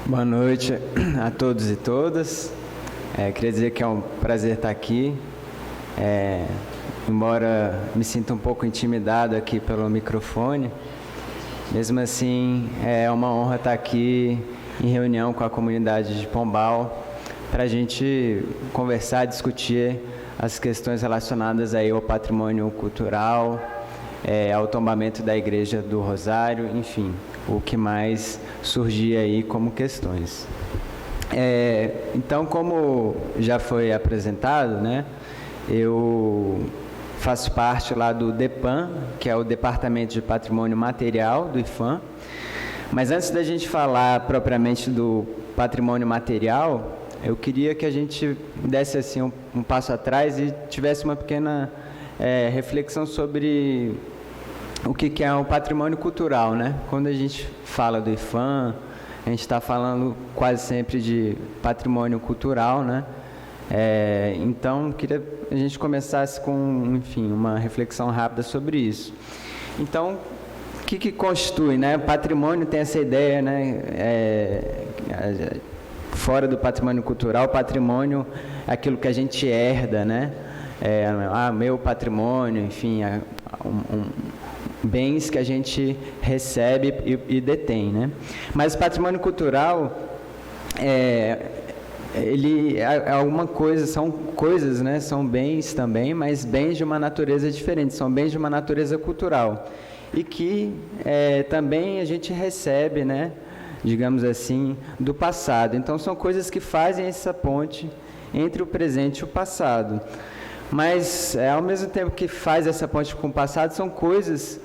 Boa noite a todos e todas. Queria dizer que é um prazer estar aqui. Embora me sinta um pouco intimidado aqui pelo microfone, mesmo assim é uma honra estar aqui em reunião com a comunidade de Pombal para a gente conversar, discutir as questões relacionadas aí ao patrimônio cultural, ao tombamento da Igreja do Rosário, enfim, o que mais surgir aí como questões. Então, como já foi apresentado, né, eu faço parte lá do DEPAN, que é o Departamento de Patrimônio Material do IPHAN. Mas antes da gente falar propriamente do patrimônio material, eu queria que a gente desse assim um passo atrás e tivesse uma pequena reflexão sobre o que é o patrimônio cultural, né? Quando a gente fala do IPHAN, a gente está falando quase sempre de patrimônio cultural, né? Então, queria que a gente começasse com, enfim, uma reflexão rápida sobre isso. Então, o que constitui, né? Patrimônio tem essa ideia, né? Fora do patrimônio cultural, patrimônio é aquilo que a gente herda, né? Meu patrimônio, enfim, bens que a gente recebe e detém, né? Mas o patrimônio cultural ele é alguma coisa, são coisas, né? São bens também, mas bens de uma natureza diferente, são bens de uma natureza cultural e que também a gente recebe, né? Digamos assim, do passado. Então são coisas que fazem essa ponte entre o presente e o passado. Mas ao mesmo tempo que faz essa ponte com o passado, são coisas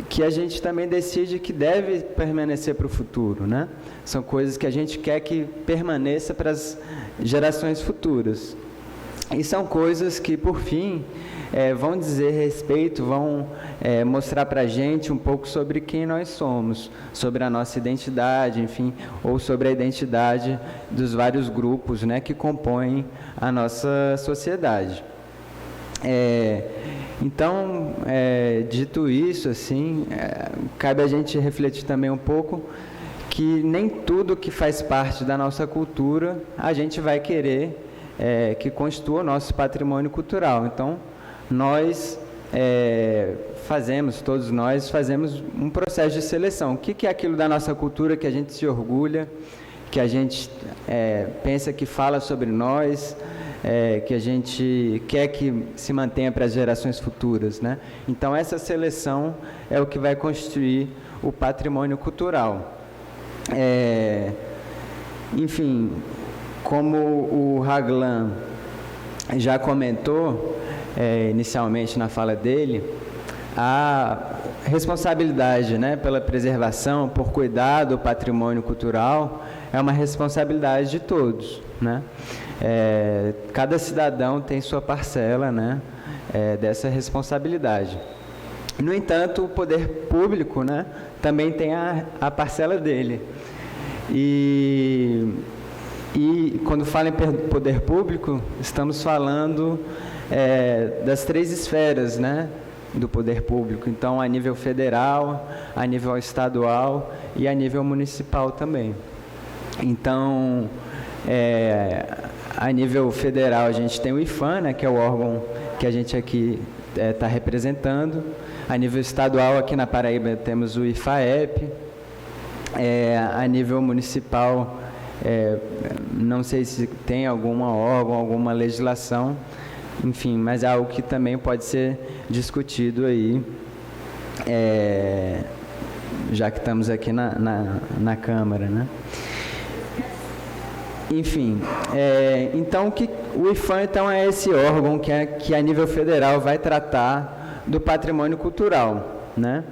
que a gente também decide que deve permanecer para o futuro, né? São coisas que a gente quer que permaneça para as gerações futuras. E são coisas que, por fim, vão dizer respeito, vão mostrar para a gente um pouco sobre quem nós somos, sobre a nossa identidade, enfim, ou sobre a identidade dos vários grupos, né, que compõem a nossa sociedade. Então, dito isso, assim, cabe a gente refletir também um pouco que nem tudo que faz parte da nossa cultura a gente vai querer que constitua o nosso patrimônio cultural. Então, nós todos nós fazemos um processo de seleção. O que é aquilo da nossa cultura que a gente se orgulha, que a gente pensa que fala sobre nós, que a gente quer que se mantenha para as gerações futuras, né? Então, essa seleção é o que vai construir o patrimônio cultural. Enfim, como o Raglan já comentou inicialmente na fala dele, responsabilidade, né, pela preservação, por cuidar do patrimônio cultural, é uma responsabilidade de todos, né? Cada cidadão tem sua parcela, né, dessa responsabilidade. No entanto, o poder público, né, também tem a parcela dele. E quando falo em poder público, estamos falando das 3 esferas, né, do poder público. Então, a nível federal, a nível estadual e a nível municipal também. Então, a nível federal, a gente tem o IPHAN, né, que é o órgão que a gente aqui está representando. A nível estadual, aqui na Paraíba, temos o IFAEP. A nível municipal, não sei se tem algum órgão, alguma legislação, enfim, mas é algo que também pode ser discutido aí, já que estamos aqui na Câmara, né? Enfim, então o IPHAN então, é esse órgão que a nível federal vai tratar do patrimônio cultural, né?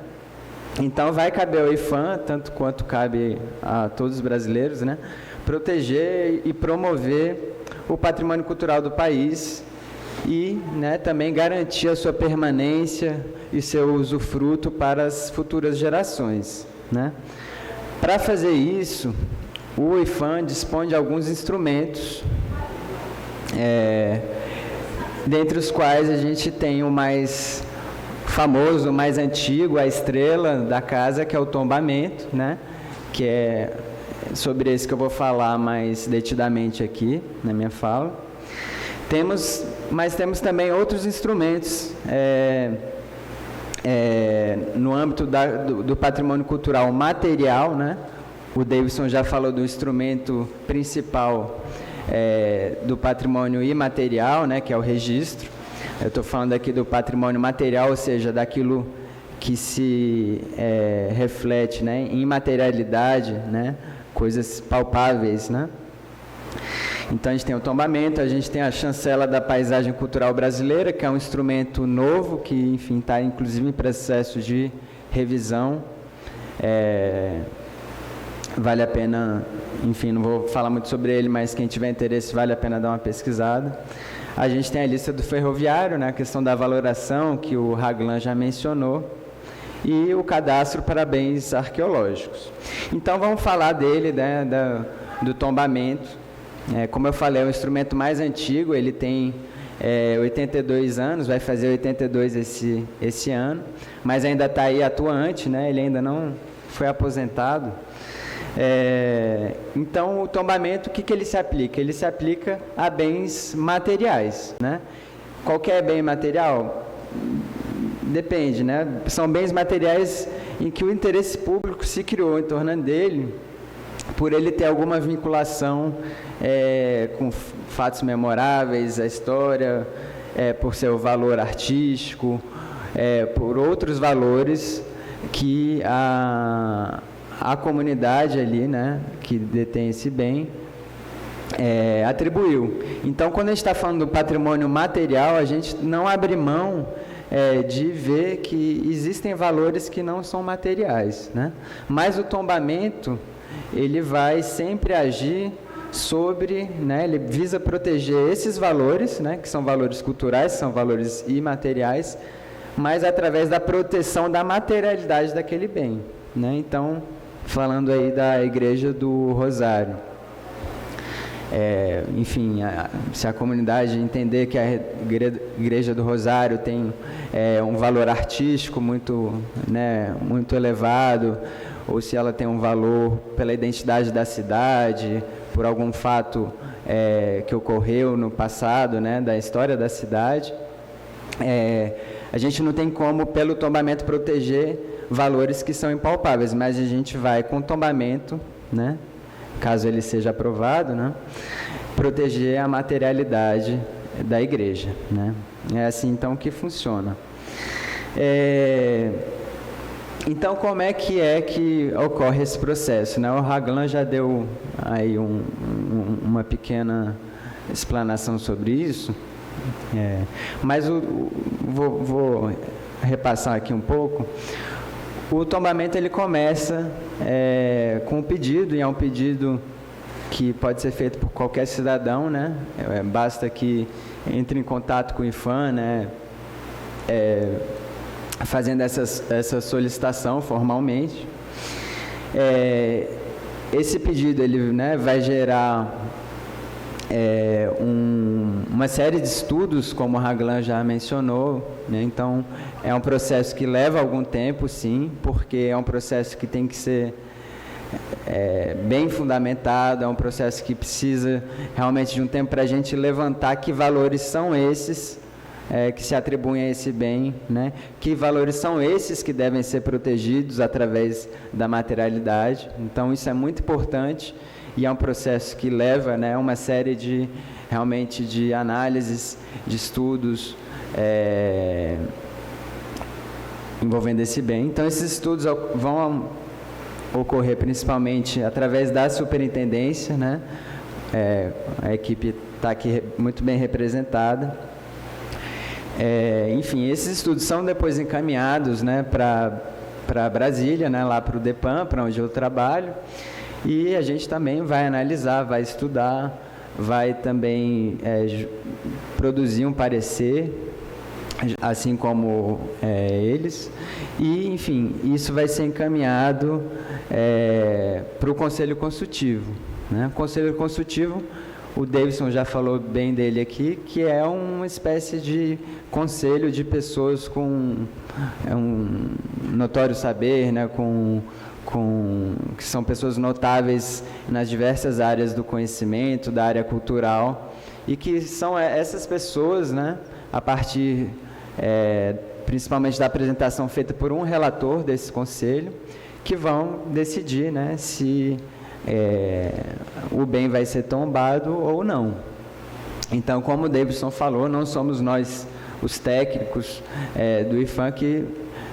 Então vai caber ao IPHAN, tanto quanto cabe a todos os brasileiros, né, proteger e promover o patrimônio cultural do país e, né, também garantir a sua permanência e seu usufruto para as futuras gerações, né? Para fazer isso, o IPHAN dispõe de alguns instrumentos, dentre os quais a gente tem o mais famoso, o mais antigo, a estrela da casa, que é o tombamento, né? Que é sobre esse que eu vou falar mais detidamente aqui na minha fala. Mas temos também outros instrumentos no âmbito do patrimônio cultural material, né? O Davidson já falou do instrumento principal do patrimônio imaterial, né? Que é o registro. Eu estou falando aqui do patrimônio material, ou seja, daquilo que se reflete, né, em materialidade, né, coisas palpáveis, né? Então, a gente tem o tombamento, a gente tem a chancela da paisagem cultural brasileira, que é um instrumento novo, que, enfim, está inclusive em processo de revisão. Vale a pena, enfim, não vou falar muito sobre ele, mas quem tiver interesse, vale a pena dar uma pesquisada. A gente tem a lista do ferroviário, né, a questão da valoração, que o Raglan já mencionou, e o cadastro para bens arqueológicos. Então, vamos falar dele, né, do tombamento. Como eu falei, é o instrumento mais antigo, ele tem 82 anos, vai fazer 82 esse ano, mas ainda está aí atuante, né, ele ainda não foi aposentado. Então, o tombamento, o que ele se aplica? Ele se aplica a bens materiais, né? Qualquer bem material? Depende, né? São bens materiais em que o interesse público se criou em torno dele, por ele ter alguma vinculação com fatos memoráveis, a história, por seu valor artístico, por outros valores que a comunidade ali, né, que detém esse bem, atribuiu. Então, quando a gente está falando do patrimônio material, a gente não abre mão de ver que existem valores que não são materiais, né? Mas o tombamento, ele vai sempre agir sobre, né, ele visa proteger esses valores, né, que são valores culturais, são valores imateriais, mas através da proteção da materialidade daquele bem, né? Então, falando aí da Igreja do Rosário. Enfim, se a comunidade entender que a Igreja do Rosário tem um valor artístico muito, né, muito elevado, ou se ela tem um valor pela identidade da cidade, por algum fato que ocorreu no passado, né, da história da cidade, a gente não tem como, pelo tombamento, proteger valores que são impalpáveis, mas a gente vai com o tombamento, né, caso ele seja aprovado, né, proteger a materialidade da igreja, né? É assim, então, que funciona. Então, como é que ocorre esse processo, né? O Raglan já deu aí uma pequena explanação sobre isso, mas vou repassar aqui um pouco. O tombamento ele começa com um pedido, e é um pedido que pode ser feito por qualquer cidadão, né? Basta que entre em contato com o IPHAN, né? Fazendo essa solicitação formalmente. Esse pedido ele, né, vai gerar uma série de estudos, como o Raglan já mencionou, né? Então, é um processo que leva algum tempo, sim, porque é um processo que tem que ser bem fundamentado, é um processo que precisa realmente de um tempo para a gente levantar que valores são esses que se atribuem a esse bem, né? Que valores são esses que devem ser protegidos através da materialidade. Então, isso é muito importante. E é um processo que leva, né, uma série de, realmente, de análises, de estudos envolvendo esse bem. Então, esses estudos vão ocorrer principalmente através da superintendência, né? A equipe está aqui muito bem representada. Enfim, esses estudos são depois encaminhados, né, para Brasília, né, lá para o DEPAN, para onde eu trabalho. E a gente também vai analisar, vai estudar, vai também produzir um parecer, assim como eles. E, enfim, isso vai ser encaminhado para o Conselho Consultivo, né? O Conselho Consultivo, o Davidson já falou bem dele aqui, que é uma espécie de conselho de pessoas com um notório saber, né, que são pessoas notáveis nas diversas áreas do conhecimento, da área cultural, e que são essas pessoas, né, a partir principalmente da apresentação feita por um relator desse conselho, que vão decidir, né, se o bem vai ser tombado ou não. Então, como o Davidson falou, não somos nós, os técnicos do IPHAN, que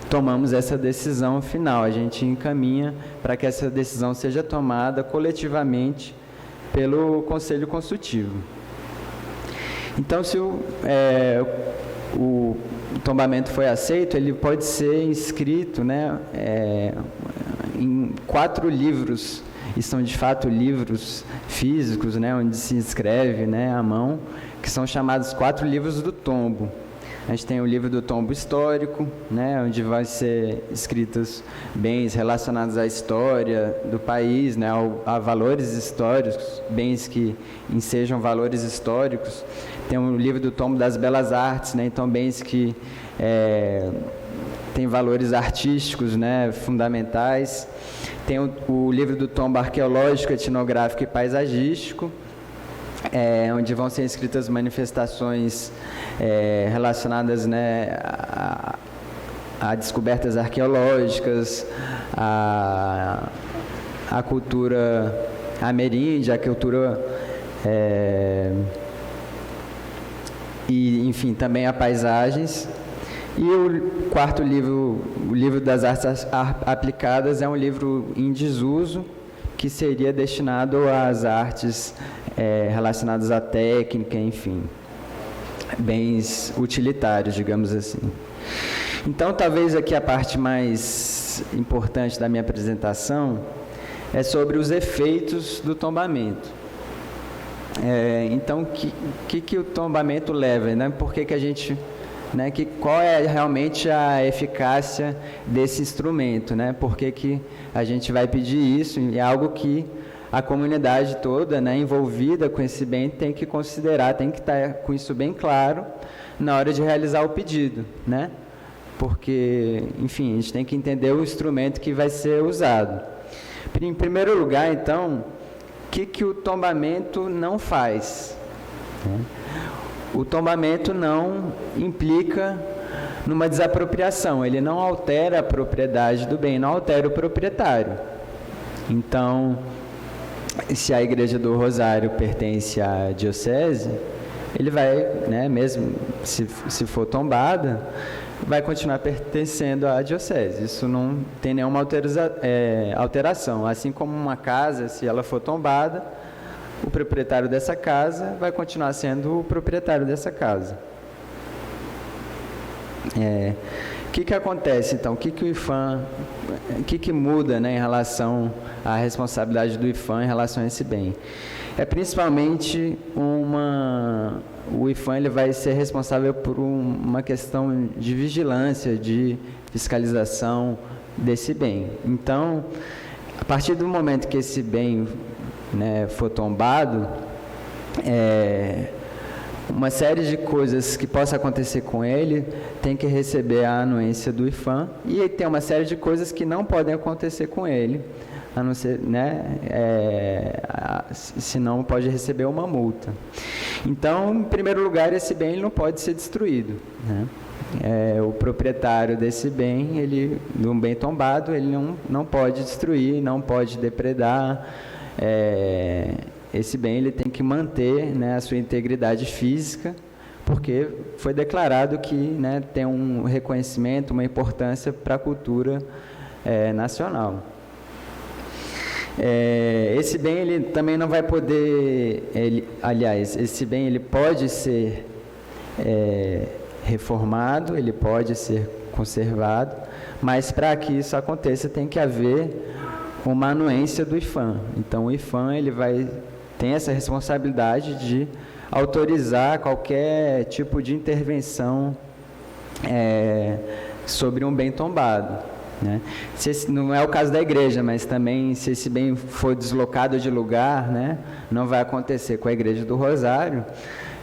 tomamos essa decisão final. A gente encaminha para que essa decisão seja tomada coletivamente pelo Conselho Consultivo. Então, se o tombamento foi aceito, ele pode ser inscrito, né, em 4 livros, e são de fato livros físicos, né, onde se inscreve, né, à mão, que são chamados 4 livros do tombo. A gente tem o livro do tombo histórico, né, onde vai ser escritos bens relacionados à história do país, né, a valores históricos, bens que ensejam valores históricos. Tem o livro do tombo das belas artes, né, então bens que têm valores artísticos, né, fundamentais. Tem o livro do tombo arqueológico, etnográfico e paisagístico, onde vão ser escritas manifestações relacionadas, né, a descobertas arqueológicas, a cultura ameríndia, a cultura e, enfim, também a paisagens. E o 4º livro, o livro das artes aplicadas, é um livro em desuso, que seria destinado às artes relacionadas à técnica, enfim, bens utilitários, digamos assim. Então, talvez aqui a parte mais importante da minha apresentação é sobre os efeitos do tombamento. Então, que o tombamento leva, né? Por que a gente... Né, qual é realmente a eficácia desse instrumento, né? Por que a gente vai pedir isso? É algo que a comunidade toda, né, envolvida com esse bem tem que considerar, tem que estar com isso bem claro na hora de realizar o pedido, né? Porque, enfim, a gente tem que entender o instrumento que vai ser usado. Em primeiro lugar, então, o que o tombamento não faz? O tombamento não implica numa desapropriação, ele não altera a propriedade do bem, não altera o proprietário. Então, se a Igreja do Rosário pertence à diocese, ele vai, né, mesmo se for tombada, vai continuar pertencendo à diocese. Isso não tem nenhuma alteração. Assim como uma casa, se ela for tombada, o proprietário dessa casa vai continuar sendo o proprietário dessa casa. O que acontece, então? O que o IPHAN, o que muda, né, em relação à responsabilidade do IPHAN em relação a esse bem? É principalmente o IPHAN ele vai ser responsável por uma questão de vigilância, de fiscalização desse bem. Então, a partir do momento que esse bem, né, for tombado, uma série de coisas que possa acontecer com ele tem que receber a anuência do IPHAN, e tem uma série de coisas que não podem acontecer com ele, a não ser, né, senão pode receber uma multa. Então, em primeiro lugar, esse bem ele não pode ser destruído, né? O proprietário desse bem, de um bem tombado, ele não pode destruir, não pode depredar. Esse bem ele tem que manter, né, a sua integridade física, porque foi declarado que, né, tem um reconhecimento, uma importância para a cultura nacional. Esse bem ele também não vai poder, esse bem ele pode ser reformado, ele pode ser conservado, mas para que isso aconteça tem que haver uma anuência do IPHAN. Então o IPHAN ele tem essa responsabilidade de autorizar qualquer tipo de intervenção sobre um bem tombado, né? Não é o caso da igreja, mas também se esse bem for deslocado de lugar, né, não vai acontecer com a Igreja do Rosário,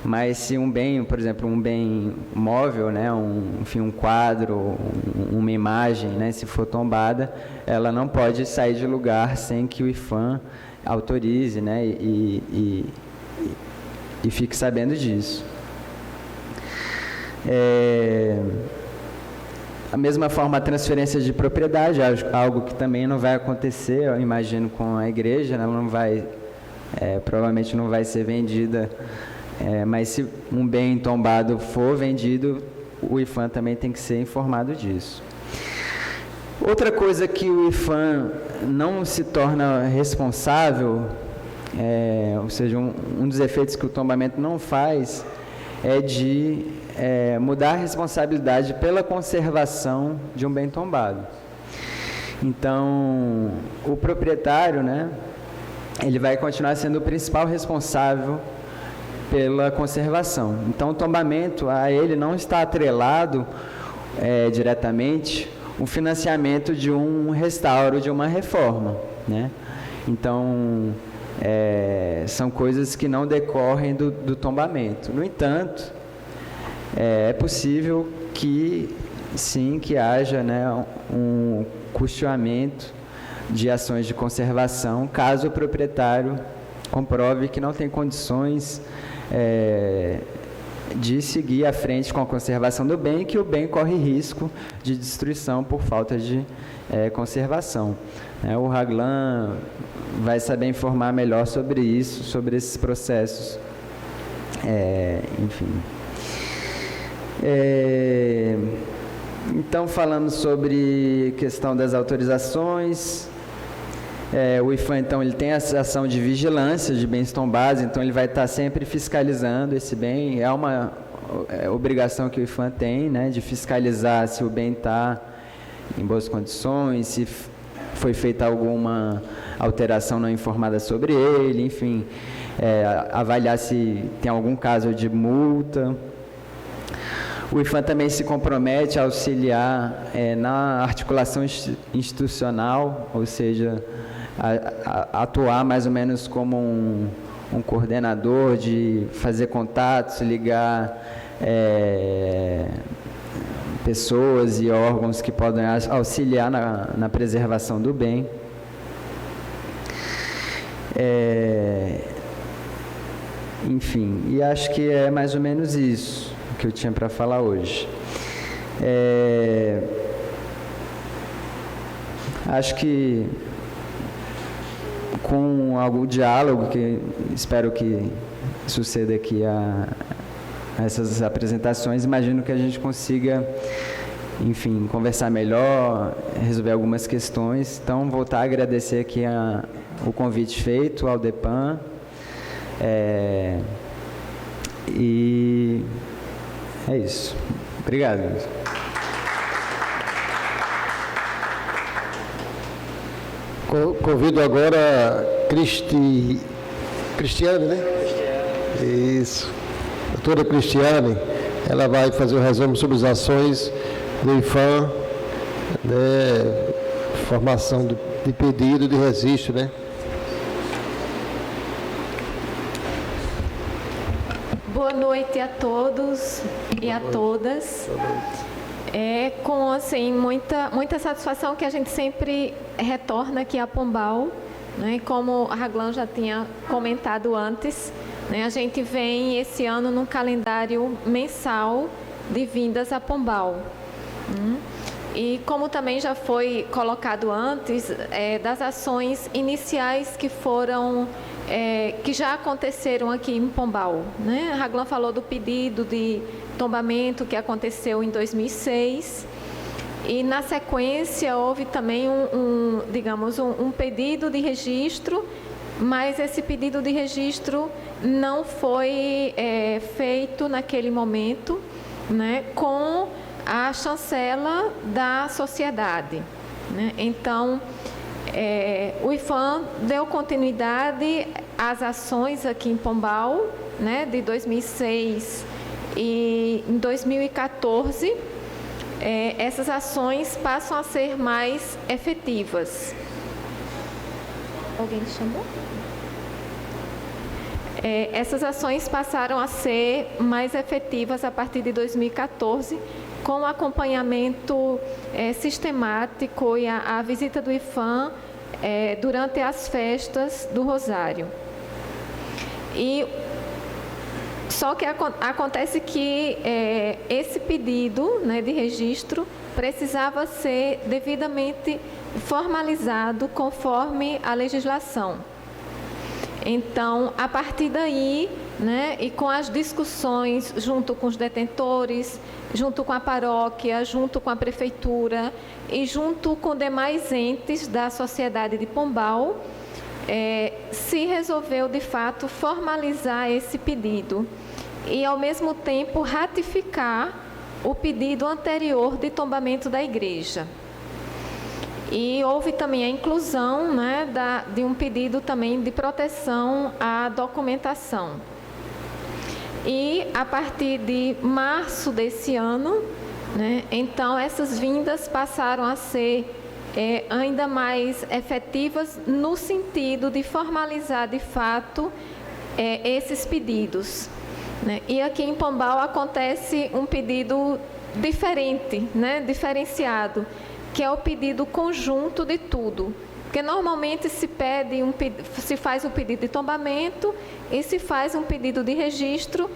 mas se um bem, por exemplo, um bem móvel, né, um quadro, uma imagem, né, se for tombada, ela não pode sair de lugar sem que o IPHAN autorize, né, e fique sabendo disso. Da mesma forma, a transferência de propriedade, algo que também não vai acontecer, eu imagino, com a igreja, né, ela não vai, provavelmente não vai ser vendida, mas se um bem tombado for vendido, o IPHAN também tem que ser informado disso. Outra coisa que o IPHAN não se torna responsável, ou seja, um dos efeitos que o tombamento não faz, é de mudar a responsabilidade pela conservação de um bem tombado. Então, o proprietário, né, ele vai continuar sendo o principal responsável pela conservação. Então, o tombamento, a ele não está atrelado diretamente o financiamento de um restauro, de uma reforma, né? Então, são coisas que não decorrem do tombamento. No entanto, é possível que, sim, que haja, né, um custeamento de ações de conservação, caso o proprietário comprove que não tem condições de seguir à frente com a conservação do bem, que o bem corre risco de destruição por falta de conservação. O Raglan vai saber informar melhor sobre isso, sobre esses processos. Enfim. Então, falando sobre questão das autorizações, o IPHAN, então, ele tem essa ação de vigilância de bens tombados, então ele vai estar sempre fiscalizando esse bem. É uma obrigação que o IPHAN tem, né, de fiscalizar se o bem está em boas condições, se foi feita alguma alteração não informada sobre ele, enfim, avaliar se tem algum caso de multa. O IPHAN também se compromete a auxiliar na articulação institucional, ou seja, a atuar mais ou menos como um coordenador, de fazer contatos, ligar pessoas e órgãos que podem auxiliar na preservação do bem. Enfim, e acho que é mais ou menos isso que eu tinha para falar hoje. Acho que com algum diálogo, que espero que suceda aqui a essas apresentações, imagino que a gente consiga, enfim, conversar melhor, resolver algumas questões. Então, voltar a agradecer aqui o convite feito ao DEPAN, e é isso. Obrigado. Convido agora Cristiane, né? Isso. A doutora Cristiane, ela vai fazer um resumo sobre as ações do IFAM, né? Formação de pedido de registro, né? Boa noite a todos e a todas. É com assim, muita satisfação que a gente sempre retorna aqui a Pombal, né? Como a Raglan já tinha comentado antes, né? A gente vem esse ano num calendário mensal de vindas a Pombal. E como também já foi colocado antes, das ações iniciais que foram, que já aconteceram aqui em Pombal, né? A Raglan falou do pedido de tombamento que aconteceu em 2006 e na sequência houve também um pedido de registro, mas esse pedido de registro não foi feito naquele momento, né, com a chancela da sociedade, né? Então, o IFAM deu continuidade às ações aqui em Pombal, né, de 2006 e em 2014, essas ações passam a ser mais efetivas. Alguém chamou? Essas ações passaram a ser mais efetivas a partir de 2014, com o acompanhamento sistemático e a visita do IFAM durante as festas do Rosário. Só que acontece que esse pedido, né, de registro precisava ser devidamente formalizado conforme a legislação. Então, a partir daí, né, e com as discussões junto com os detentores, junto com a paróquia, junto com a prefeitura e junto com demais entes da sociedade de Pombal, se resolveu, de fato, formalizar esse pedido e, ao mesmo tempo, ratificar o pedido anterior de tombamento da igreja. E houve também a inclusão, né, de um pedido também de proteção à documentação. E, a partir de março desse ano, né, então, essas vindas passaram a ser ainda mais efetivas no sentido de formalizar, de fato, esses pedidos, né? E aqui em Pombal acontece um pedido diferente, né, diferenciado, que é o pedido conjunto de tudo. Porque normalmente se faz um pedido de tombamento e se faz um pedido de registro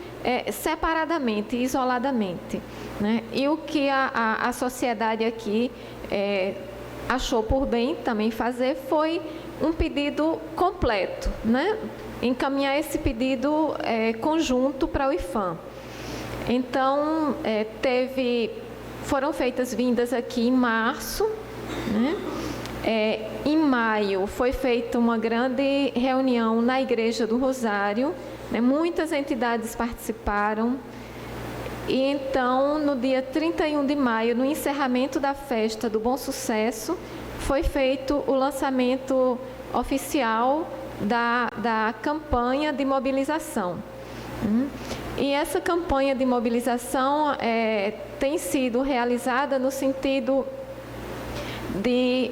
separadamente, isoladamente, né? E o que a sociedade aqui achou por bem também fazer foi um pedido completo, né? Encaminhar esse pedido conjunto para o IFAM. Então, foram feitas vindas aqui em março, né? Em maio foi feita uma grande reunião na Igreja do Rosário, né? Muitas entidades participaram. E então, no dia 31 de maio, no encerramento da festa do Bom Sucesso, foi feito o lançamento oficial da campanha de mobilização. E essa campanha de mobilização tem sido realizada no sentido de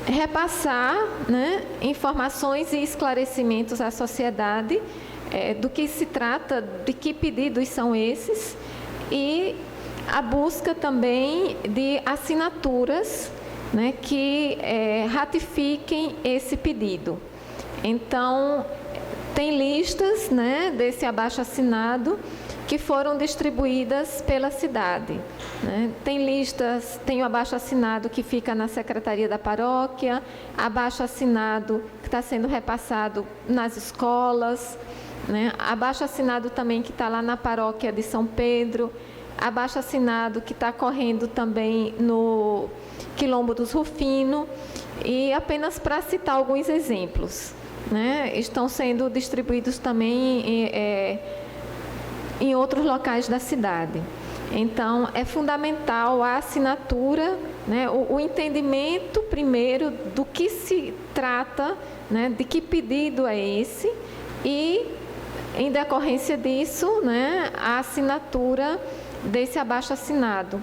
repassar, né, informações e esclarecimentos à sociedade do que se trata, de que pedidos são esses, e a busca também de assinaturas, né, que ratifiquem esse pedido. Então, tem listas, né, desse abaixo-assinado que foram distribuídas pela cidade, né? Tem o abaixo-assinado que fica na Secretaria da Paróquia, abaixo-assinado que está sendo repassado nas escolas, né? Abaixo-assinado também que está lá na Paróquia de São Pedro, abaixo-assinado que está correndo também no Quilombo dos Rufino, e apenas para citar alguns exemplos, né? Estão sendo distribuídos também em outros locais da cidade. Então, é fundamental a assinatura né, o entendimento primeiro do que se trata, né, de que pedido é esse e, em decorrência disso, né, a assinatura desse abaixo-assinado,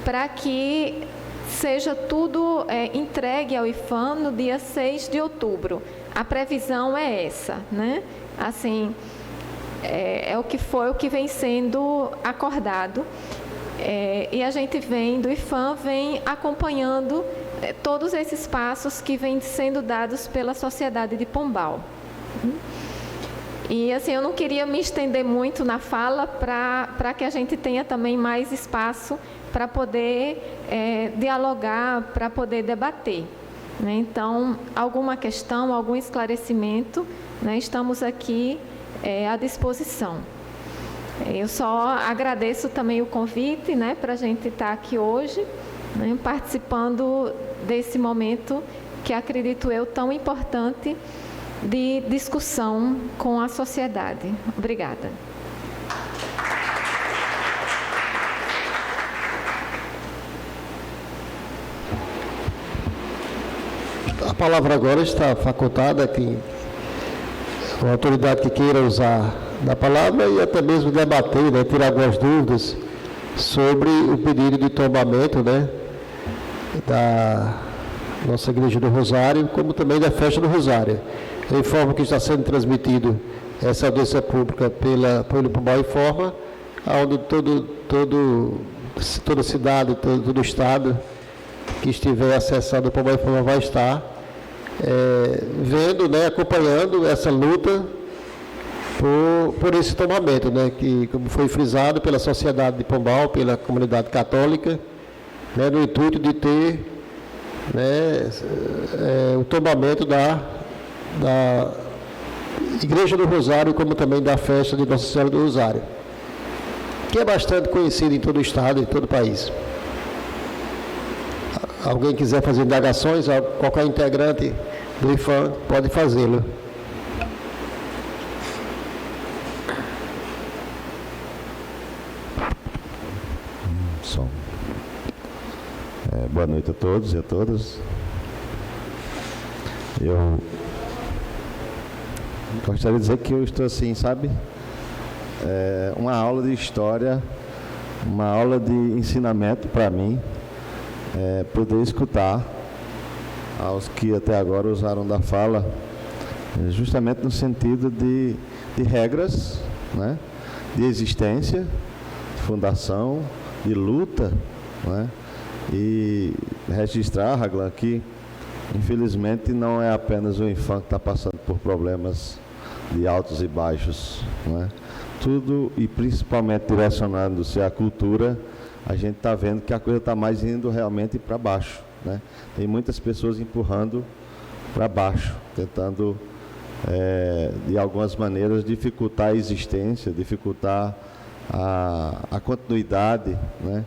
para que seja tudo entregue ao IPHAN no dia 6 de outubro. A previsão é essa, né? Assim, é o que vem sendo acordado. E a gente do IPHAN vem acompanhando todos esses passos que vêm sendo dados pela Sociedade de Pombal. E assim, eu não queria me estender muito na fala para que a gente tenha também mais espaço para poder dialogar, para poder debater, né? Então, alguma questão, algum esclarecimento, né, estamos aqui à disposição. Eu só agradeço também o convite, né, para a gente estar aqui hoje, né, participando desse momento que acredito eu tão importante de discussão com a sociedade. Obrigada. A palavra agora está facultada aqui, a autoridade que queira usar da palavra e até mesmo debater, né, tirar algumas dúvidas sobre o pedido de tombamento, né, da nossa Igreja do Rosário, como também da Festa do Rosário. Eu informo que está sendo transmitido essa audiência pública pelo Pombal Informa, onde toda cidade, todo estado que estiver acessado ao Pombal Informa vai estar vendo, né, acompanhando essa luta por esse tombamento, né, que, como foi frisado pela Sociedade de Pombal, pela comunidade católica, né, no intuito de ter, né, o tombamento da Igreja do Rosário, como também da festa de Nossa Senhora do Rosário, que é bastante conhecida em todo o estado, em todo o país. Alguém quiser fazer indagações, qualquer integrante do IPHAN pode fazê-lo. Boa noite a todos e a todas. Eu gostaria de dizer que eu estou assim, sabe? Uma aula de história, uma aula de ensinamento para mim, poder escutar aos que até agora usaram da fala, justamente no sentido de regras, né? De existência, de fundação, de luta, né? E registrar, Raglan, que infelizmente não é apenas o IPHAN que está passando por problemas de altos e baixos, né? Tudo, e principalmente direcionando-se à cultura, a gente está vendo que a coisa está mais indo realmente para baixo, né? Tem muitas pessoas empurrando para baixo, tentando, de algumas maneiras, dificultar a existência, dificultar a continuidade, né?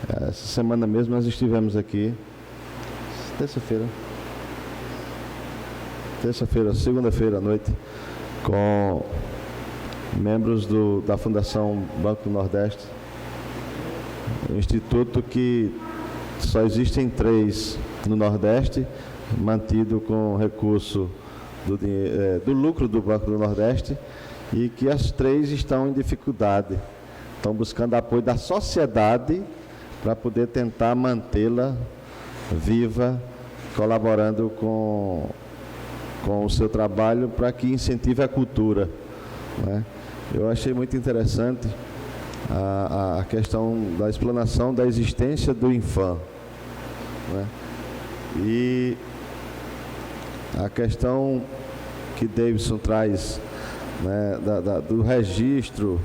Essa semana mesmo nós estivemos aqui, segunda-feira à noite, com membros da Fundação Banco do Nordeste, um instituto que só existem 3 no Nordeste, mantido com recurso do lucro do Banco do Nordeste, e que as 3 estão em dificuldade, estão buscando apoio da sociedade para poder tentar mantê-la viva, colaborando com o seu trabalho para que incentive a cultura, né? Eu achei muito interessante a questão da explanação da existência do IPHAN, né? E a questão que Davidson traz, né, do registro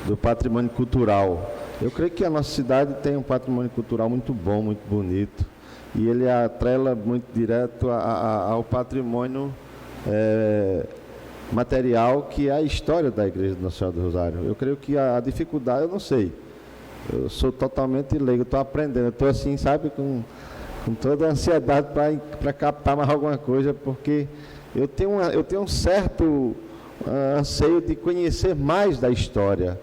do patrimônio cultural. Eu creio que a nossa cidade tem um patrimônio cultural muito bom, muito bonito, e ele atrela muito direto ao patrimônio material, que é a história da Igreja de Nossa Senhora do Rosário. Eu creio que a dificuldade, eu não sei, eu sou totalmente leigo, estou aprendendo, estou assim, sabe, com toda a ansiedade para captar mais alguma coisa, porque eu tenho um certo anseio de conhecer mais da história.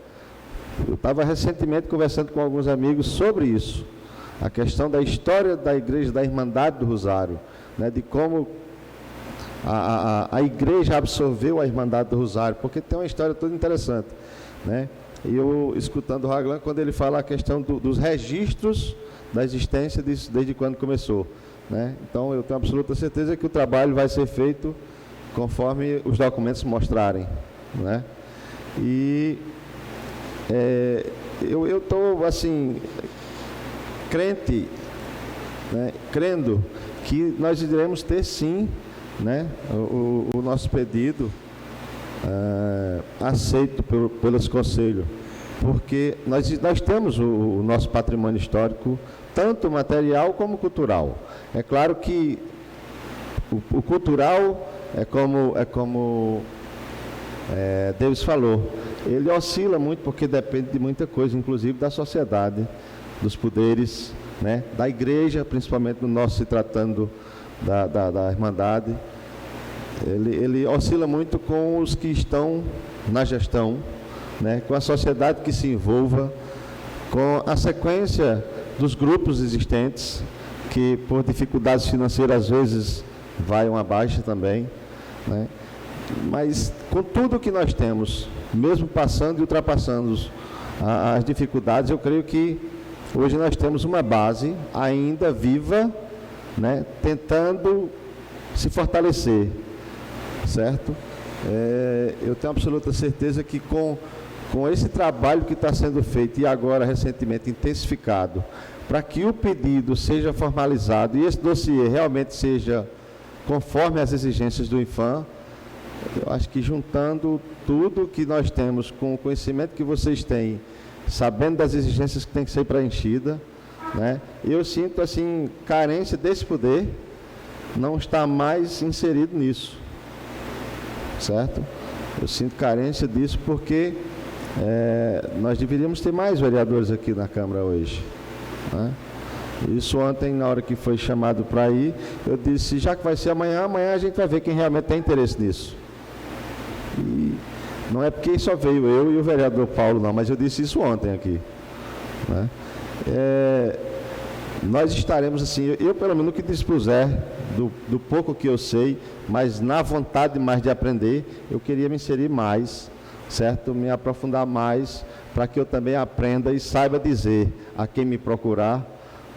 Eu estava recentemente conversando com alguns amigos sobre isso, a questão da história da igreja da Irmandade do Rosário, né, de como a igreja absorveu a Irmandade do Rosário, porque tem uma história toda interessante, né? E eu, escutando o Raglan, quando ele fala a questão dos registros da existência disso, desde quando começou, né? Então, eu tenho absoluta certeza que o trabalho vai ser feito conforme os documentos mostrarem, né? E eu estou, assim, crente, né, crendo que nós iremos ter, sim, né, o nosso pedido aceito pelos conselhos, porque nós temos o nosso patrimônio histórico, tanto material como cultural. É claro que o cultural é como Deus falou, ele oscila muito porque depende de muita coisa, inclusive da sociedade, dos poderes, né, da igreja, principalmente no nosso se tratando da Irmandade. Ele oscila muito com os que estão na gestão, né, com a sociedade que se envolva, com a sequência dos grupos existentes, que por dificuldades financeiras às vezes vai uma baixa também, né? Mas com tudo que nós temos, mesmo passando e ultrapassando as dificuldades, eu creio que hoje nós temos uma base ainda viva, né, tentando se fortalecer, certo? Eu tenho absoluta certeza que com esse trabalho que está sendo feito e agora recentemente intensificado, para que o pedido seja formalizado e esse dossiê realmente seja conforme as exigências do IPHAN, eu acho que juntando tudo que nós temos com o conhecimento que vocês têm, sabendo das exigências que tem que ser preenchida, né, eu sinto, assim, carência desse poder não está mais inserido nisso, certo? Eu sinto carência disso porque nós deveríamos ter mais vereadores aqui na Câmara hoje, né? Isso ontem, na hora que foi chamado para ir, eu disse, já que vai ser amanhã a gente vai ver quem realmente tem interesse nisso. E não é porque só veio eu e o vereador Paulo, não, mas eu disse isso ontem aqui, né? Nós estaremos, assim, eu pelo menos que dispuser do pouco que eu sei, mas na vontade mais de aprender, eu queria me inserir mais, certo? Me aprofundar mais, para que eu também aprenda e saiba dizer a quem me procurar,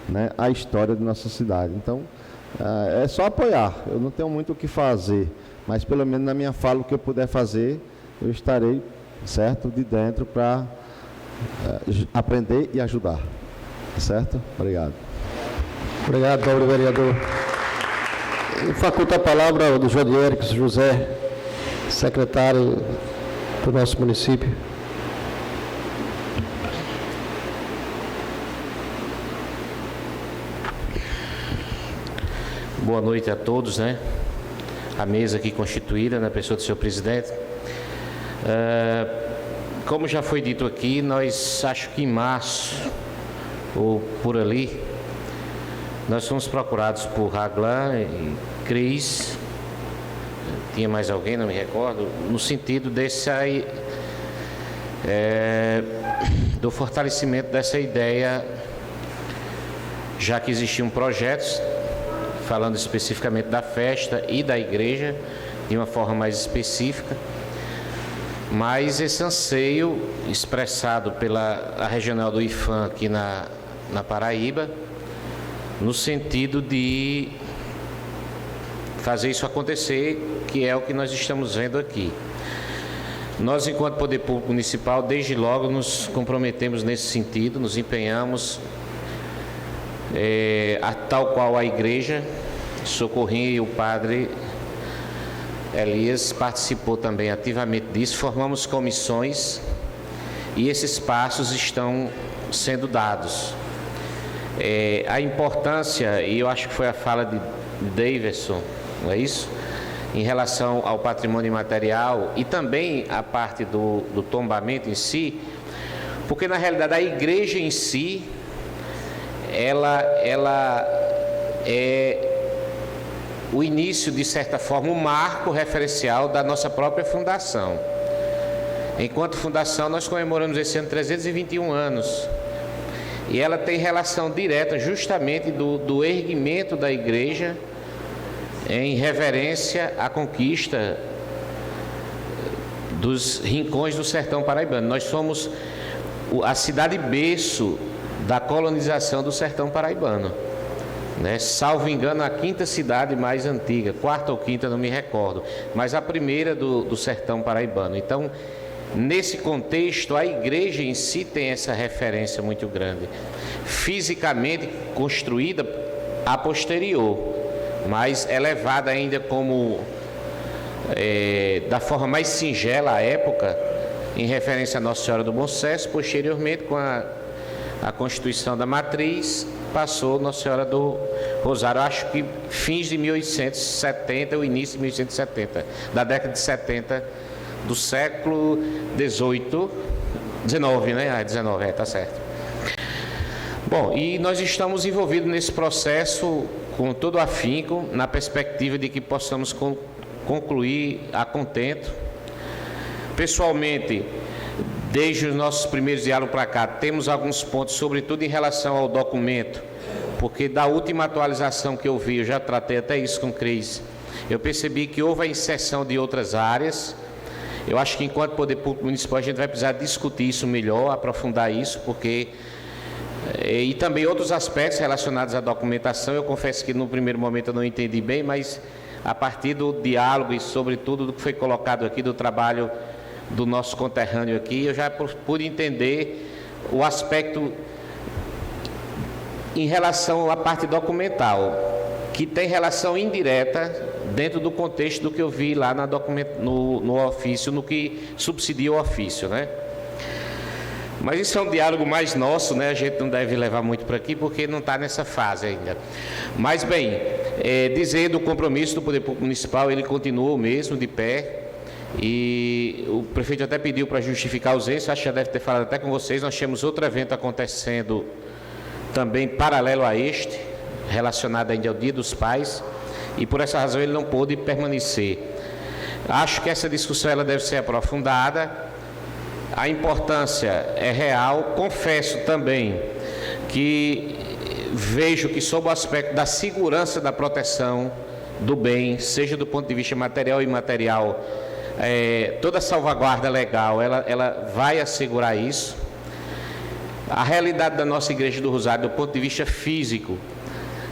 né, a história de nossa cidade. Então, é só apoiar, eu não tenho muito o que fazer, mas pelo menos na minha fala, o que eu puder fazer, eu estarei, certo, de dentro para aprender e ajudar, certo? Obrigado. Obrigado, nobre vereador. E faculta a palavra ao do Jodiérix José, secretário do nosso município. Boa noite a todos, né? A mesa aqui constituída, na pessoa do senhor presidente. Como já foi dito aqui, nós, acho que em março, ou por ali, nós fomos procurados por Raglan e Cris, tinha mais alguém, não me recordo, no sentido desse aí, do fortalecimento dessa ideia, já que existiam projetos, falando especificamente da festa e da igreja, de uma forma mais específica, mas esse anseio expressado pela regional do IPHAN aqui na Paraíba, no sentido de fazer isso acontecer, que é o que nós estamos vendo aqui. Nós, enquanto Poder Público Municipal, desde logo nos comprometemos nesse sentido, nos empenhamos, tal qual a igreja, Socorrinha e o padre Elias participou também ativamente disso, formamos comissões e esses passos estão sendo dados. A importância, e eu acho que foi a fala de Davidson, não é isso? Em relação ao patrimônio imaterial e também a parte do tombamento em si, porque na realidade a igreja em si, ela é o início, de certa forma, o marco referencial da nossa própria fundação. Enquanto fundação, nós comemoramos esse ano 321 anos. e ela tem relação direta justamente do erguimento da igreja em reverência à conquista dos rincões do sertão paraibano. Nós somos a cidade berço da colonização do sertão paraibano, né? Salvo engano, a quinta cidade mais antiga, quarta ou quinta, não me recordo, mas a primeira do sertão paraibano. Então, nesse contexto, a igreja em si tem essa referência muito grande, fisicamente construída a posterior, mas elevada ainda como da forma mais singela à época, em referência a Nossa Senhora do Bom Sucesso. Posteriormente, com a Constituição da Matriz, passou Nossa Senhora do Rosário, acho que fins de 1870, o início de 1870, da década de 70 do século 19, né? 19, tá certo. Bom, e nós estamos envolvidos nesse processo com todo afinco, na perspectiva de que possamos concluir a contento. Pessoalmente, desde os nossos primeiros diálogos para cá, temos alguns pontos, sobretudo em relação ao documento, porque da última atualização que eu vi, eu já tratei até isso com o Cris, eu percebi que houve a inserção de outras áreas. Eu acho que enquanto Poder Público Municipal a gente vai precisar discutir isso melhor, aprofundar isso, porque... E também outros aspectos relacionados à documentação. Eu confesso que no primeiro momento eu não entendi bem, mas a partir do diálogo e sobretudo do que foi colocado aqui, do trabalho do nosso conterrâneo aqui, eu já pude entender o aspecto em relação à parte documental, que tem relação indireta dentro do contexto do que eu vi lá no ofício, no que subsidia o ofício, né? Mas isso é um diálogo mais nosso, né? A gente não deve levar muito para aqui, porque não está nessa fase ainda. Mas, bem, dizer do compromisso do Poder Público Municipal, ele continua o mesmo, de pé. E o prefeito até pediu para justificar a ausência, acho que já deve ter falado até com vocês. Nós temos outro evento acontecendo também paralelo a este, relacionado ainda ao Dia dos Pais, e por essa razão ele não pôde permanecer. Acho que essa discussão ela deve ser aprofundada. A importância é real. Confesso também que vejo que, sob o aspecto da segurança da proteção do bem, seja do ponto de vista material e imaterial, toda a salvaguarda legal, ela vai assegurar isso. A realidade da nossa Igreja do Rosário, do ponto de vista físico,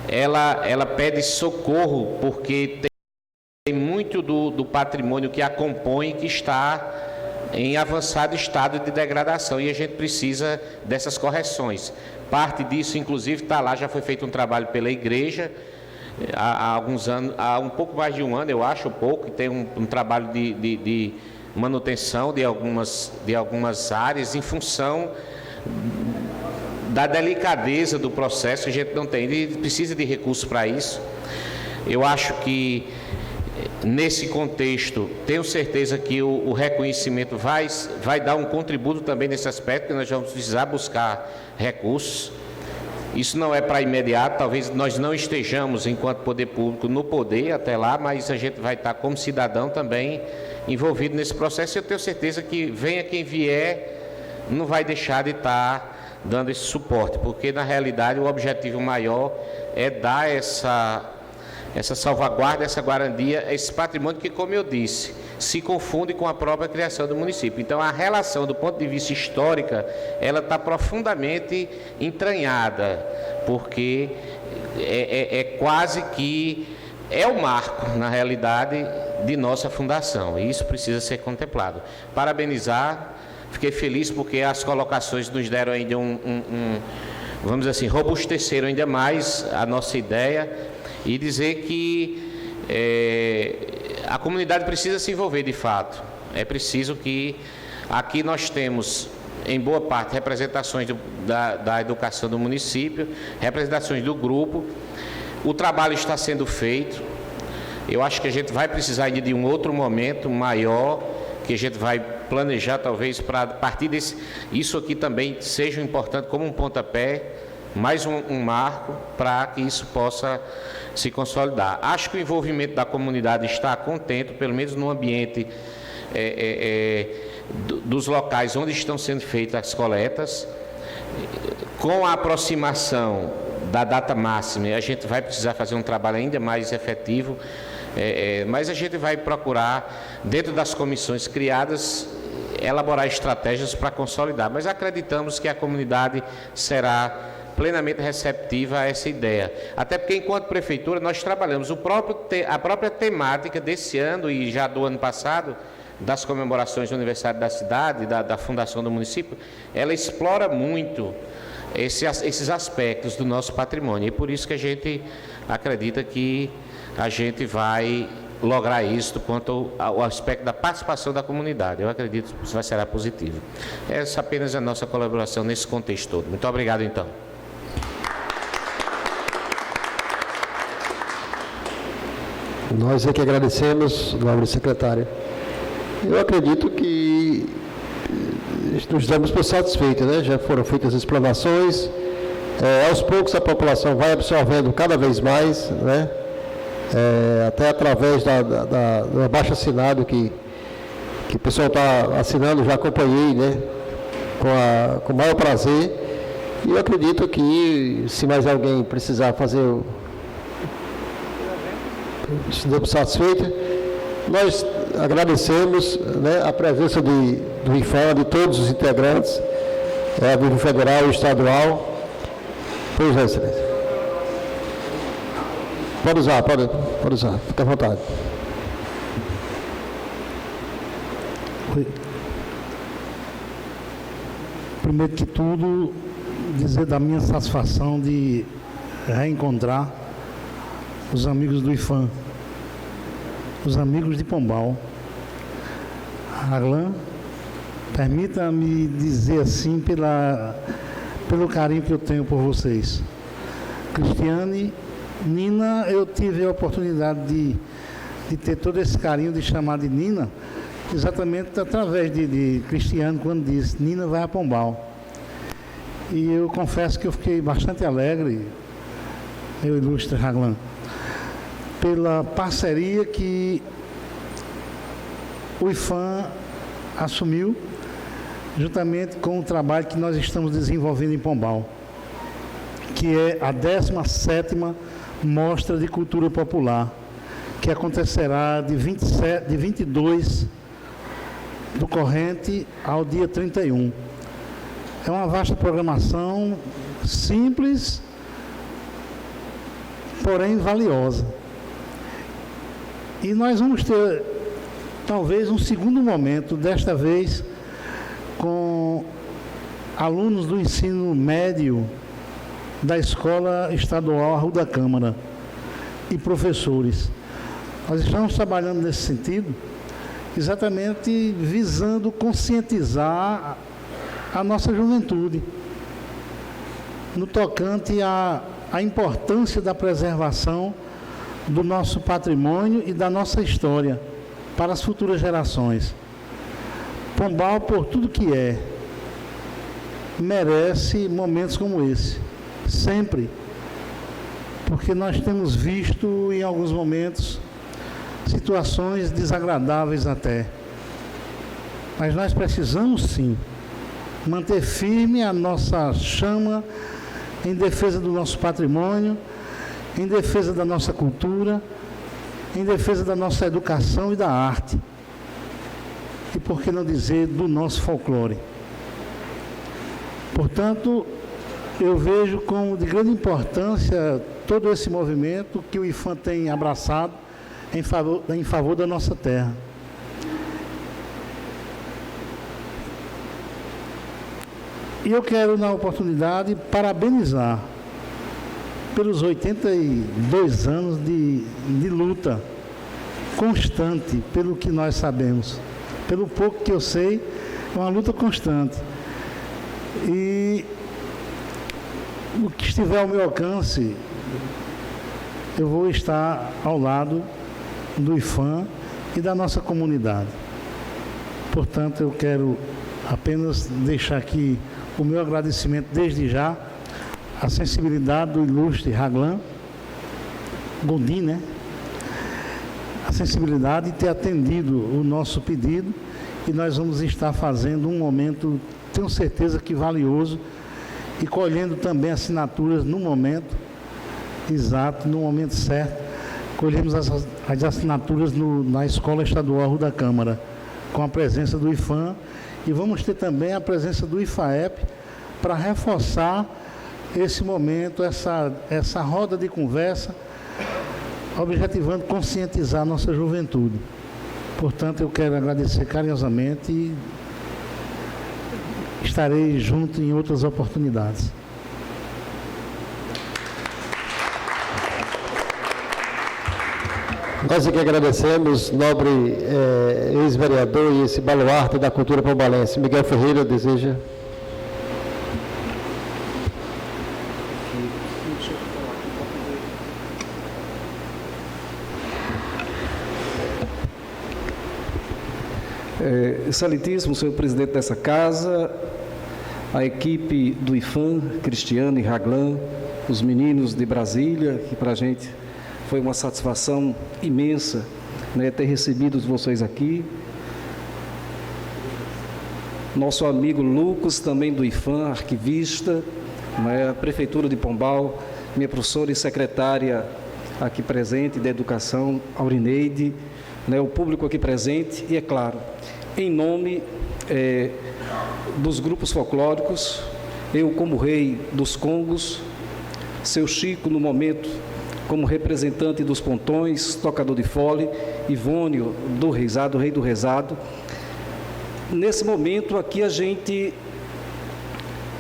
ela pede socorro, porque tem muito do patrimônio que a compõe que está em avançado estado de degradação, e a gente precisa dessas correções. Parte disso, inclusive, está lá, já foi feito um trabalho pela igreja, há alguns anos, há um pouco mais de um ano, eu acho, que tem um trabalho de manutenção de algumas áreas, em função da delicadeza do processo. A gente não tem, ele precisa de recursos para isso. Eu acho que, nesse contexto, tenho certeza que o reconhecimento vai dar um contributo também nesse aspecto, que nós vamos precisar buscar recursos. Isso não é para imediato, talvez nós não estejamos, enquanto poder público, no poder até lá, mas a gente vai estar como cidadão também envolvido nesse processo. Eu tenho certeza que, venha quem vier, não vai deixar de estar dando esse suporte, porque na realidade o objetivo maior é dar essa salvaguarda, essa garantia, esse patrimônio que, como eu disse, se confunde com a própria criação do município. Então, a relação, do ponto de vista histórico, ela está profundamente entranhada, porque é quase que o marco, na realidade, de nossa fundação, e isso precisa ser contemplado. Parabenizar, fiquei feliz porque as colocações nos deram ainda vamos dizer assim, robusteceram ainda mais a nossa ideia, e dizer que a comunidade precisa se envolver de fato. É preciso que aqui nós temos, em boa parte, representações da educação do município, representações do grupo. O trabalho está sendo feito. Eu acho que a gente vai precisar ainda de um outro momento maior, que a gente vai planejar talvez para, a partir desse, isso aqui também seja importante como um pontapé, mais um marco para que isso possa se consolidar. Acho que o envolvimento da comunidade está contente, pelo menos no ambiente dos locais onde estão sendo feitas as coletas. Com a aproximação da data máxima, a gente vai precisar fazer um trabalho ainda mais efetivo, mas a gente vai procurar, dentro das comissões criadas, elaborar estratégias para consolidar. Mas acreditamos que a comunidade será plenamente receptiva a essa ideia. Até porque, enquanto prefeitura, nós trabalhamos a própria temática desse ano e já do ano passado, das comemorações do aniversário da cidade, da fundação do município, ela explora muito esses aspectos do nosso patrimônio. E por isso que a gente acredita que a gente vai lograr isso quanto ao aspecto da participação da comunidade. Eu acredito que isso será positivo. Essa apenas é a nossa colaboração nesse contexto todo. Muito obrigado, então. Nós é que agradecemos, nobre secretária. Eu acredito que nos damos por satisfeitos, né? Já foram feitas explanações, aos poucos a população vai absorvendo cada vez mais, né? Até através do abaixo-assinado que o pessoal está assinando, já acompanhei, né? Com o maior prazer. E eu acredito que, se mais alguém precisar fazer se deu por satisfeito, nós agradecemos, né, a presença do IFAM, de todos os integrantes, a nível federal e estadual. Pois é, excelência. Pode usar, fica à vontade. Primeiro que tudo, dizer da minha satisfação de reencontrar os amigos do IFAM, os amigos de Pombal. Arlan, permita-me dizer assim pelo carinho que eu tenho por vocês. Cristiane, Nina, eu tive a oportunidade de ter todo esse carinho de chamar de Nina, exatamente através de Cristiane, quando disse, Nina vai a Pombal. E eu confesso que eu fiquei bastante alegre, meu ilustre Arlan, pela parceria que o IFAM assumiu, juntamente com o trabalho que nós estamos desenvolvendo em Pombal, que é a 17ª Mostra de Cultura Popular, que acontecerá de 22 do corrente ao dia 31. É uma vasta programação, simples, porém valiosa. E nós vamos ter, talvez, um segundo momento, desta vez, com alunos do ensino médio da Escola Estadual Arruda Câmara e professores. Nós estamos trabalhando nesse sentido, exatamente visando conscientizar a nossa juventude no tocante à importância da preservação do nosso patrimônio e da nossa história para as futuras gerações. Pombal, por tudo que merece momentos como esse, sempre, porque nós temos visto em alguns momentos situações desagradáveis até, mas nós precisamos sim manter firme a nossa chama em defesa do nosso patrimônio, em defesa da nossa cultura, em defesa da nossa educação e da arte. E por que não dizer do nosso folclore? Portanto, eu vejo como de grande importância todo esse movimento que o IFAM tem abraçado em favor da nossa terra. E eu quero, na oportunidade, parabenizar pelos 82 anos de luta constante, pelo que nós sabemos. Pelo pouco que eu sei, é uma luta constante. E o que estiver ao meu alcance, eu vou estar ao lado do IFAM e da nossa comunidade. Portanto, eu quero apenas deixar aqui o meu agradecimento desde já, a sensibilidade do ilustre Raglan Gondim, né? A sensibilidade de ter atendido o nosso pedido, e nós vamos estar fazendo um momento, tenho certeza que valioso, e colhendo também assinaturas no momento exato, no momento certo. Colhemos as assinaturas na Escola Estadual Rua da Câmara, com a presença do IFAM, e vamos ter também a presença do IFAEP para reforçar esse momento, essa roda de conversa, objetivando conscientizar a nossa juventude. Portanto, eu quero agradecer carinhosamente e estarei junto em outras oportunidades. Nós aqui agradecemos, nobre ex-vereador e esse baluarte da cultura pombalense. Miguel Ferreira deseja. Excelentíssimo senhor presidente dessa casa, a equipe do IFAM, Cristiano e Raglan, os meninos de Brasília, que para a gente foi uma satisfação imensa, né, ter recebido vocês aqui. Nosso amigo Lucas, também do IFAM, arquivista, né, a Prefeitura de Pombal, minha professora e secretária aqui presente de Educação, Aurineide, né, o público aqui presente e, é claro, em nome dos grupos folclóricos, eu como rei dos congos, seu Chico no momento como representante dos pontões, tocador de fole, Ivônio do Rezado, rei do Rezado. Nesse momento aqui a gente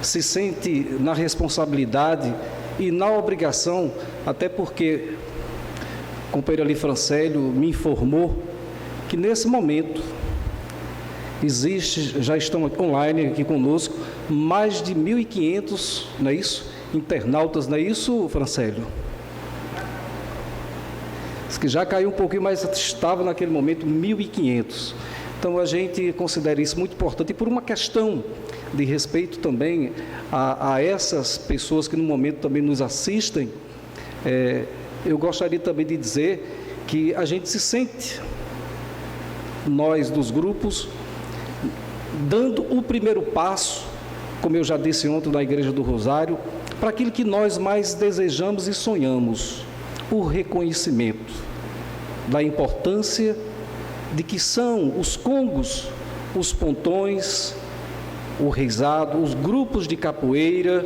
se sente na responsabilidade e na obrigação, até porque o companheiro ali Francélio me informou que nesse momento já estão online aqui conosco, mais de 1.500, não é isso? Internautas, não é isso, Francélio? Diz que já caiu um pouquinho, mas estava naquele momento 1.500. Então a gente considera isso muito importante e por uma questão de respeito também a essas pessoas que no momento também nos assistem, eu gostaria também de dizer que a gente se sente, nós dos grupos, dando o primeiro passo, como eu já disse ontem na Igreja do Rosário, para aquilo que nós mais desejamos e sonhamos, o reconhecimento da importância de que são os congos, os pontões, o rezado, os grupos de capoeira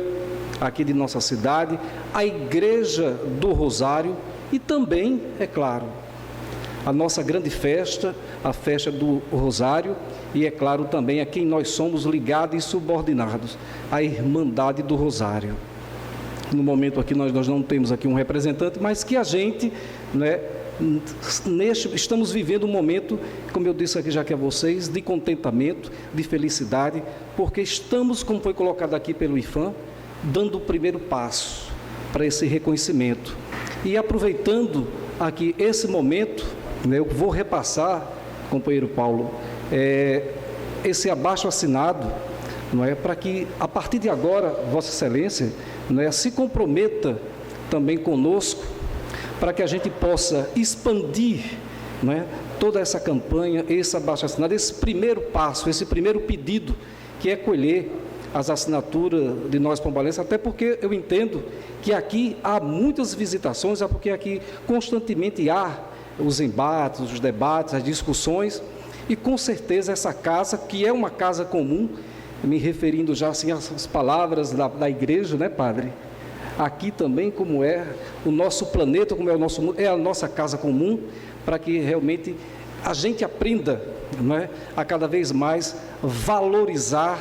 aqui de nossa cidade, a Igreja do Rosário e também, é claro, a nossa grande festa, a festa do Rosário, e é claro também a quem nós somos ligados e subordinados, a Irmandade do Rosário. No momento aqui nós não temos aqui um representante, mas que a gente, né, estamos vivendo um momento, como eu disse aqui já que a vocês, de contentamento, de felicidade, porque estamos, como foi colocado aqui pelo IFAM, dando o primeiro passo para esse reconhecimento. E aproveitando aqui esse momento, né, eu vou repassar, companheiro Paulo, esse abaixo-assinado, não é, para que, a partir de agora, Vossa Excelência, não é, se comprometa também conosco, para que a gente possa expandir, não é, toda essa campanha, esse abaixo-assinado, esse primeiro passo, esse primeiro pedido, que é colher as assinaturas de nós pombalenses, até porque eu entendo que aqui há muitas visitações, é porque aqui constantemente há os embates, os debates, as discussões, e com certeza essa casa, que é uma casa comum, me referindo já assim às palavras da igreja, né, padre? Aqui também, como é o nosso planeta, como é o nosso mundo, é a nossa casa comum, para que realmente a gente aprenda, não é, a cada vez mais valorizar,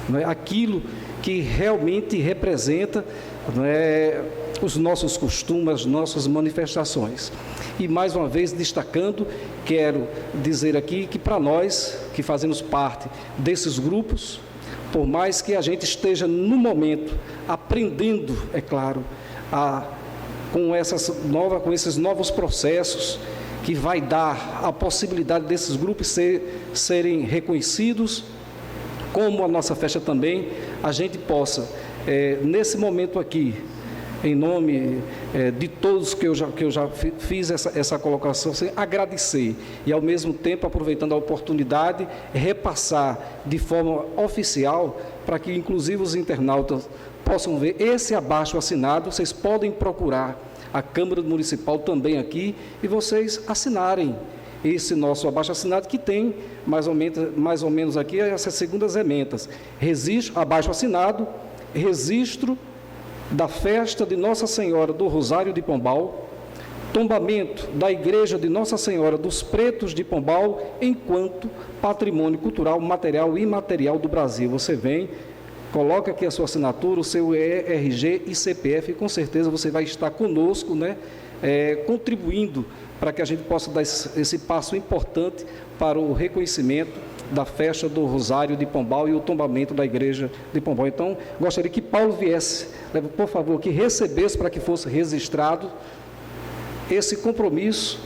não é, aquilo que realmente representa, não é, os nossos costumes, as nossas manifestações. E mais uma vez destacando, quero dizer aqui que para nós que fazemos parte desses grupos, por mais que a gente esteja no momento aprendendo, é claro, com esses novos processos que vai dar a possibilidade desses grupos serem reconhecidos, como a nossa festa também, a gente possa, nesse momento aqui, em nome de todos que eu já fiz essa colocação, assim, agradecer e, ao mesmo tempo, aproveitando a oportunidade, repassar de forma oficial para que, inclusive, os internautas possam ver esse abaixo-assinado. Vocês podem procurar a Câmara Municipal também aqui e vocês assinarem esse nosso abaixo-assinado, que tem mais ou menos aqui essas segundas emendas: abaixo-assinado, registro da festa de Nossa Senhora do Rosário de Pombal, tombamento da Igreja de Nossa Senhora dos Pretos de Pombal enquanto patrimônio cultural, material e imaterial do Brasil. Você vem, coloca aqui a sua assinatura, o seu RG e CPF, e com certeza você vai estar conosco, né, contribuindo para que a gente possa dar esse passo importante para o reconhecimento da festa do Rosário de Pombal e o tombamento da Igreja de Pombal. Então, gostaria que Paulo viesse, por favor, que recebesse para que fosse registrado esse compromisso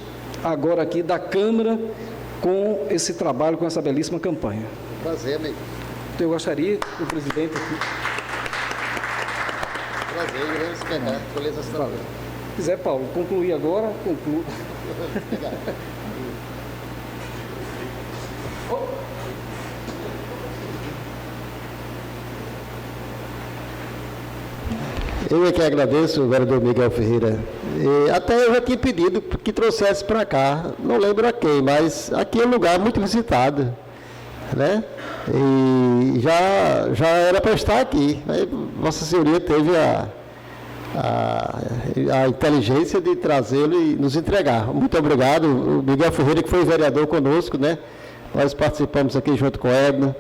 agora aqui da Câmara com esse trabalho, com essa belíssima campanha. Prazer, amigo. Então, eu gostaria que o presidente aqui... Prazer, iremos pegar. Beleza, se quiser, Paulo, concluir agora, concluo. Eu é que agradeço, o vereador Miguel Ferreira. Até eu já tinha pedido que trouxesse para cá, não lembro a quem, mas aqui é um lugar muito visitado, né? E já era para estar aqui. Aí Vossa Senhoria teve a inteligência de trazê-lo e nos entregar. Muito obrigado. O Miguel Ferreira, que foi vereador conosco, né? Nós participamos aqui junto com o Edna.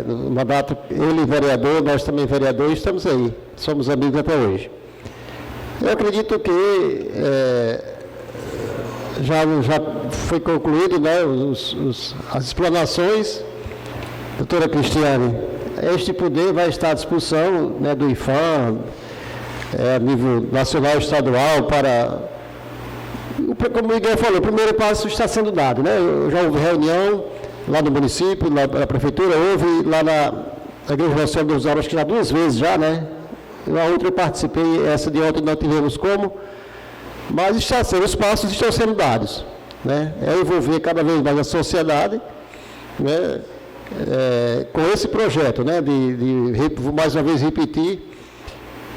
No mandato, ele vereador, nós também vereadores, estamos aí, somos amigos até hoje. Eu acredito que já foi concluído, né, as explanações. Doutora Cristiane, este poder vai estar à disposição, né, do IFAM, a nível nacional e estadual, para, como o Miguel falou, o primeiro passo está sendo dado, né? Já houve reunião lá no município, na prefeitura, houve lá na Igreja Nossa Senhora do Rosário, acho que já 2 vezes já, né? Na outra eu participei, essa de ontem não tivemos como, mas os passos estão sendo dados, né? É envolver cada vez mais a sociedade, né? Com esse projeto, né? Vou mais uma vez repetir,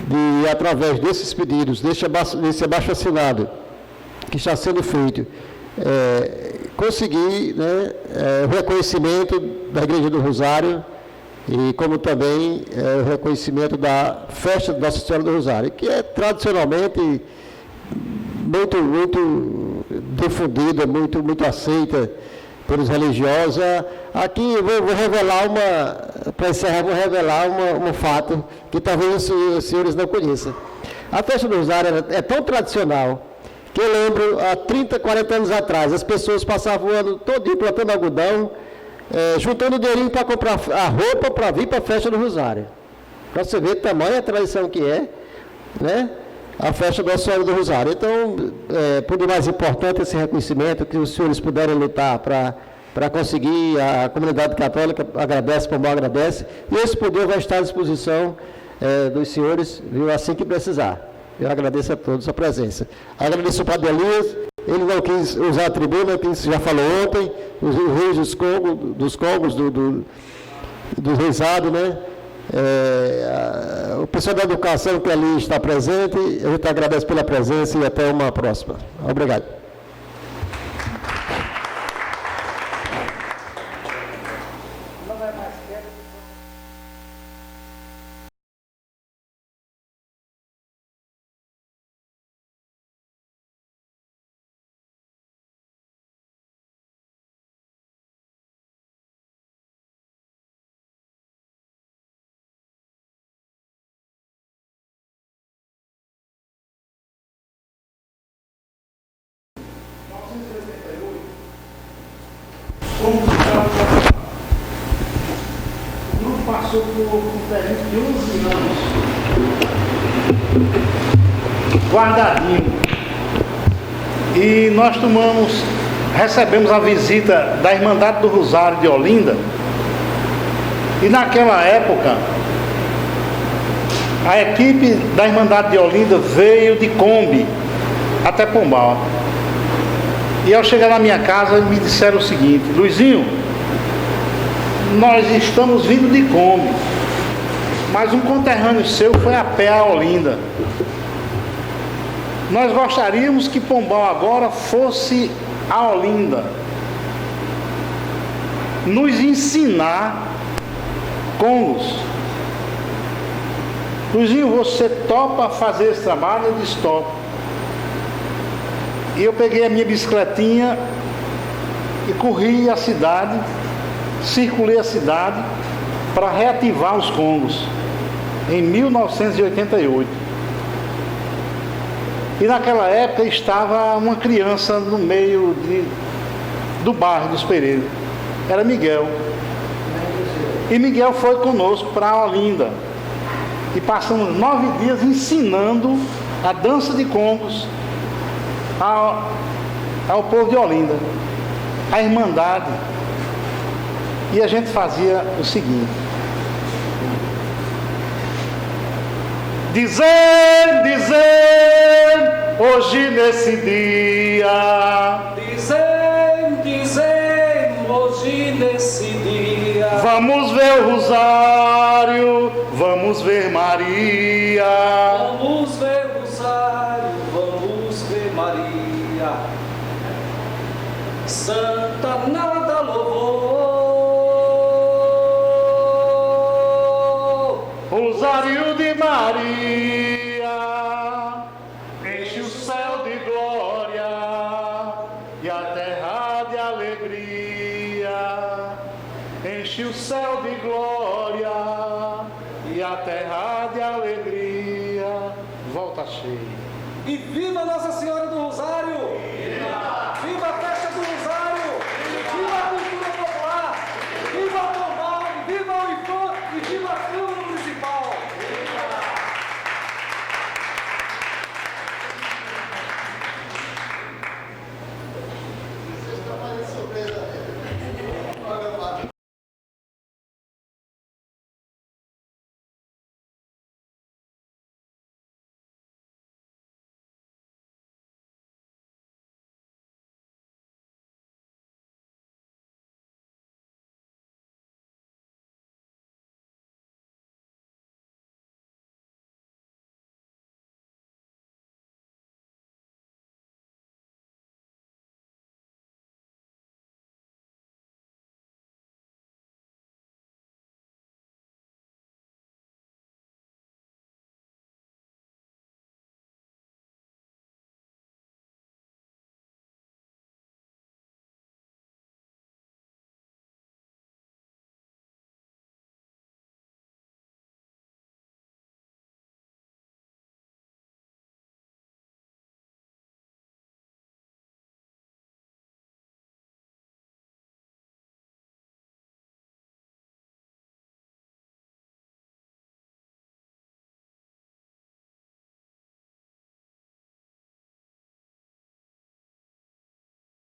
de através desses pedidos, desse abaixo-assinado que está sendo feito, conseguir, né, o reconhecimento da Igreja do Rosário e como também o reconhecimento da festa de Nossa Senhora do Rosário, que é tradicionalmente muito difundida, muito aceita pelos religiosos. Aqui eu vou revelar para encerrar, vou revelar um fato que talvez os senhores não conheçam. A festa do Rosário é tão tradicional que eu lembro, há 30, 40 anos atrás, as pessoas passavam o ano todo plantando algodão, juntando dinheirinho para comprar a roupa para vir para a festa do Rosário. Para você ver o tamanho e a tradição que é, né? A festa da Nossa Senhora do Rosário. Então, por demais importante esse reconhecimento, que os senhores puderem lutar para conseguir, a comunidade católica agradece, Pombal agradece, e esse poder vai estar à disposição dos senhores, viu, assim que precisar. Eu agradeço a todos a presença. Agradeço ao Padre Elias, ele não quis usar a tribuna, que já falou ontem, os reis dos congos, do rezado, né? O pessoal da educação que ali está presente, a gente agradece pela presença e até uma próxima. Obrigado. Como o grupo passou por um período de 11 anos guardadinho. E nós recebemos a visita da Irmandade do Rosário de Olinda. E naquela época, A equipe da Irmandade de Olinda veio de Kombi até Pombal. E ao chegar na minha casa, me disseram o seguinte: Luizinho, nós estamos vindo de Kombi, mas um conterrâneo seu foi a pé a Olinda. Nós gostaríamos que Pombal agora fosse a Olinda, nos ensinar congos. Luizinho, você topa fazer esse trabalho? Eu disse: topo. E eu peguei a minha bicicletinha e corri a cidade, circulei a cidade para reativar os congos em 1988. E naquela época estava uma criança no meio do bairro dos Pereiros. Era Miguel. E Miguel foi conosco para Olinda. E passamos 9 dias ensinando a dança de congos ao povo de Olinda, a Irmandade. E a gente fazia o seguinte: dizer, hoje nesse dia, Dizer, hoje nesse dia, vamos ver o Rosário, vamos ver Maria. vamos ver o rosário, vamos ver Maria. Santa nada louvou, Rosário de Maria, enche o céu de glória e a terra de alegria. Enche o céu de glória e a terra de alegria. Volta cheia. e viva Nossa Senhora do Rosário!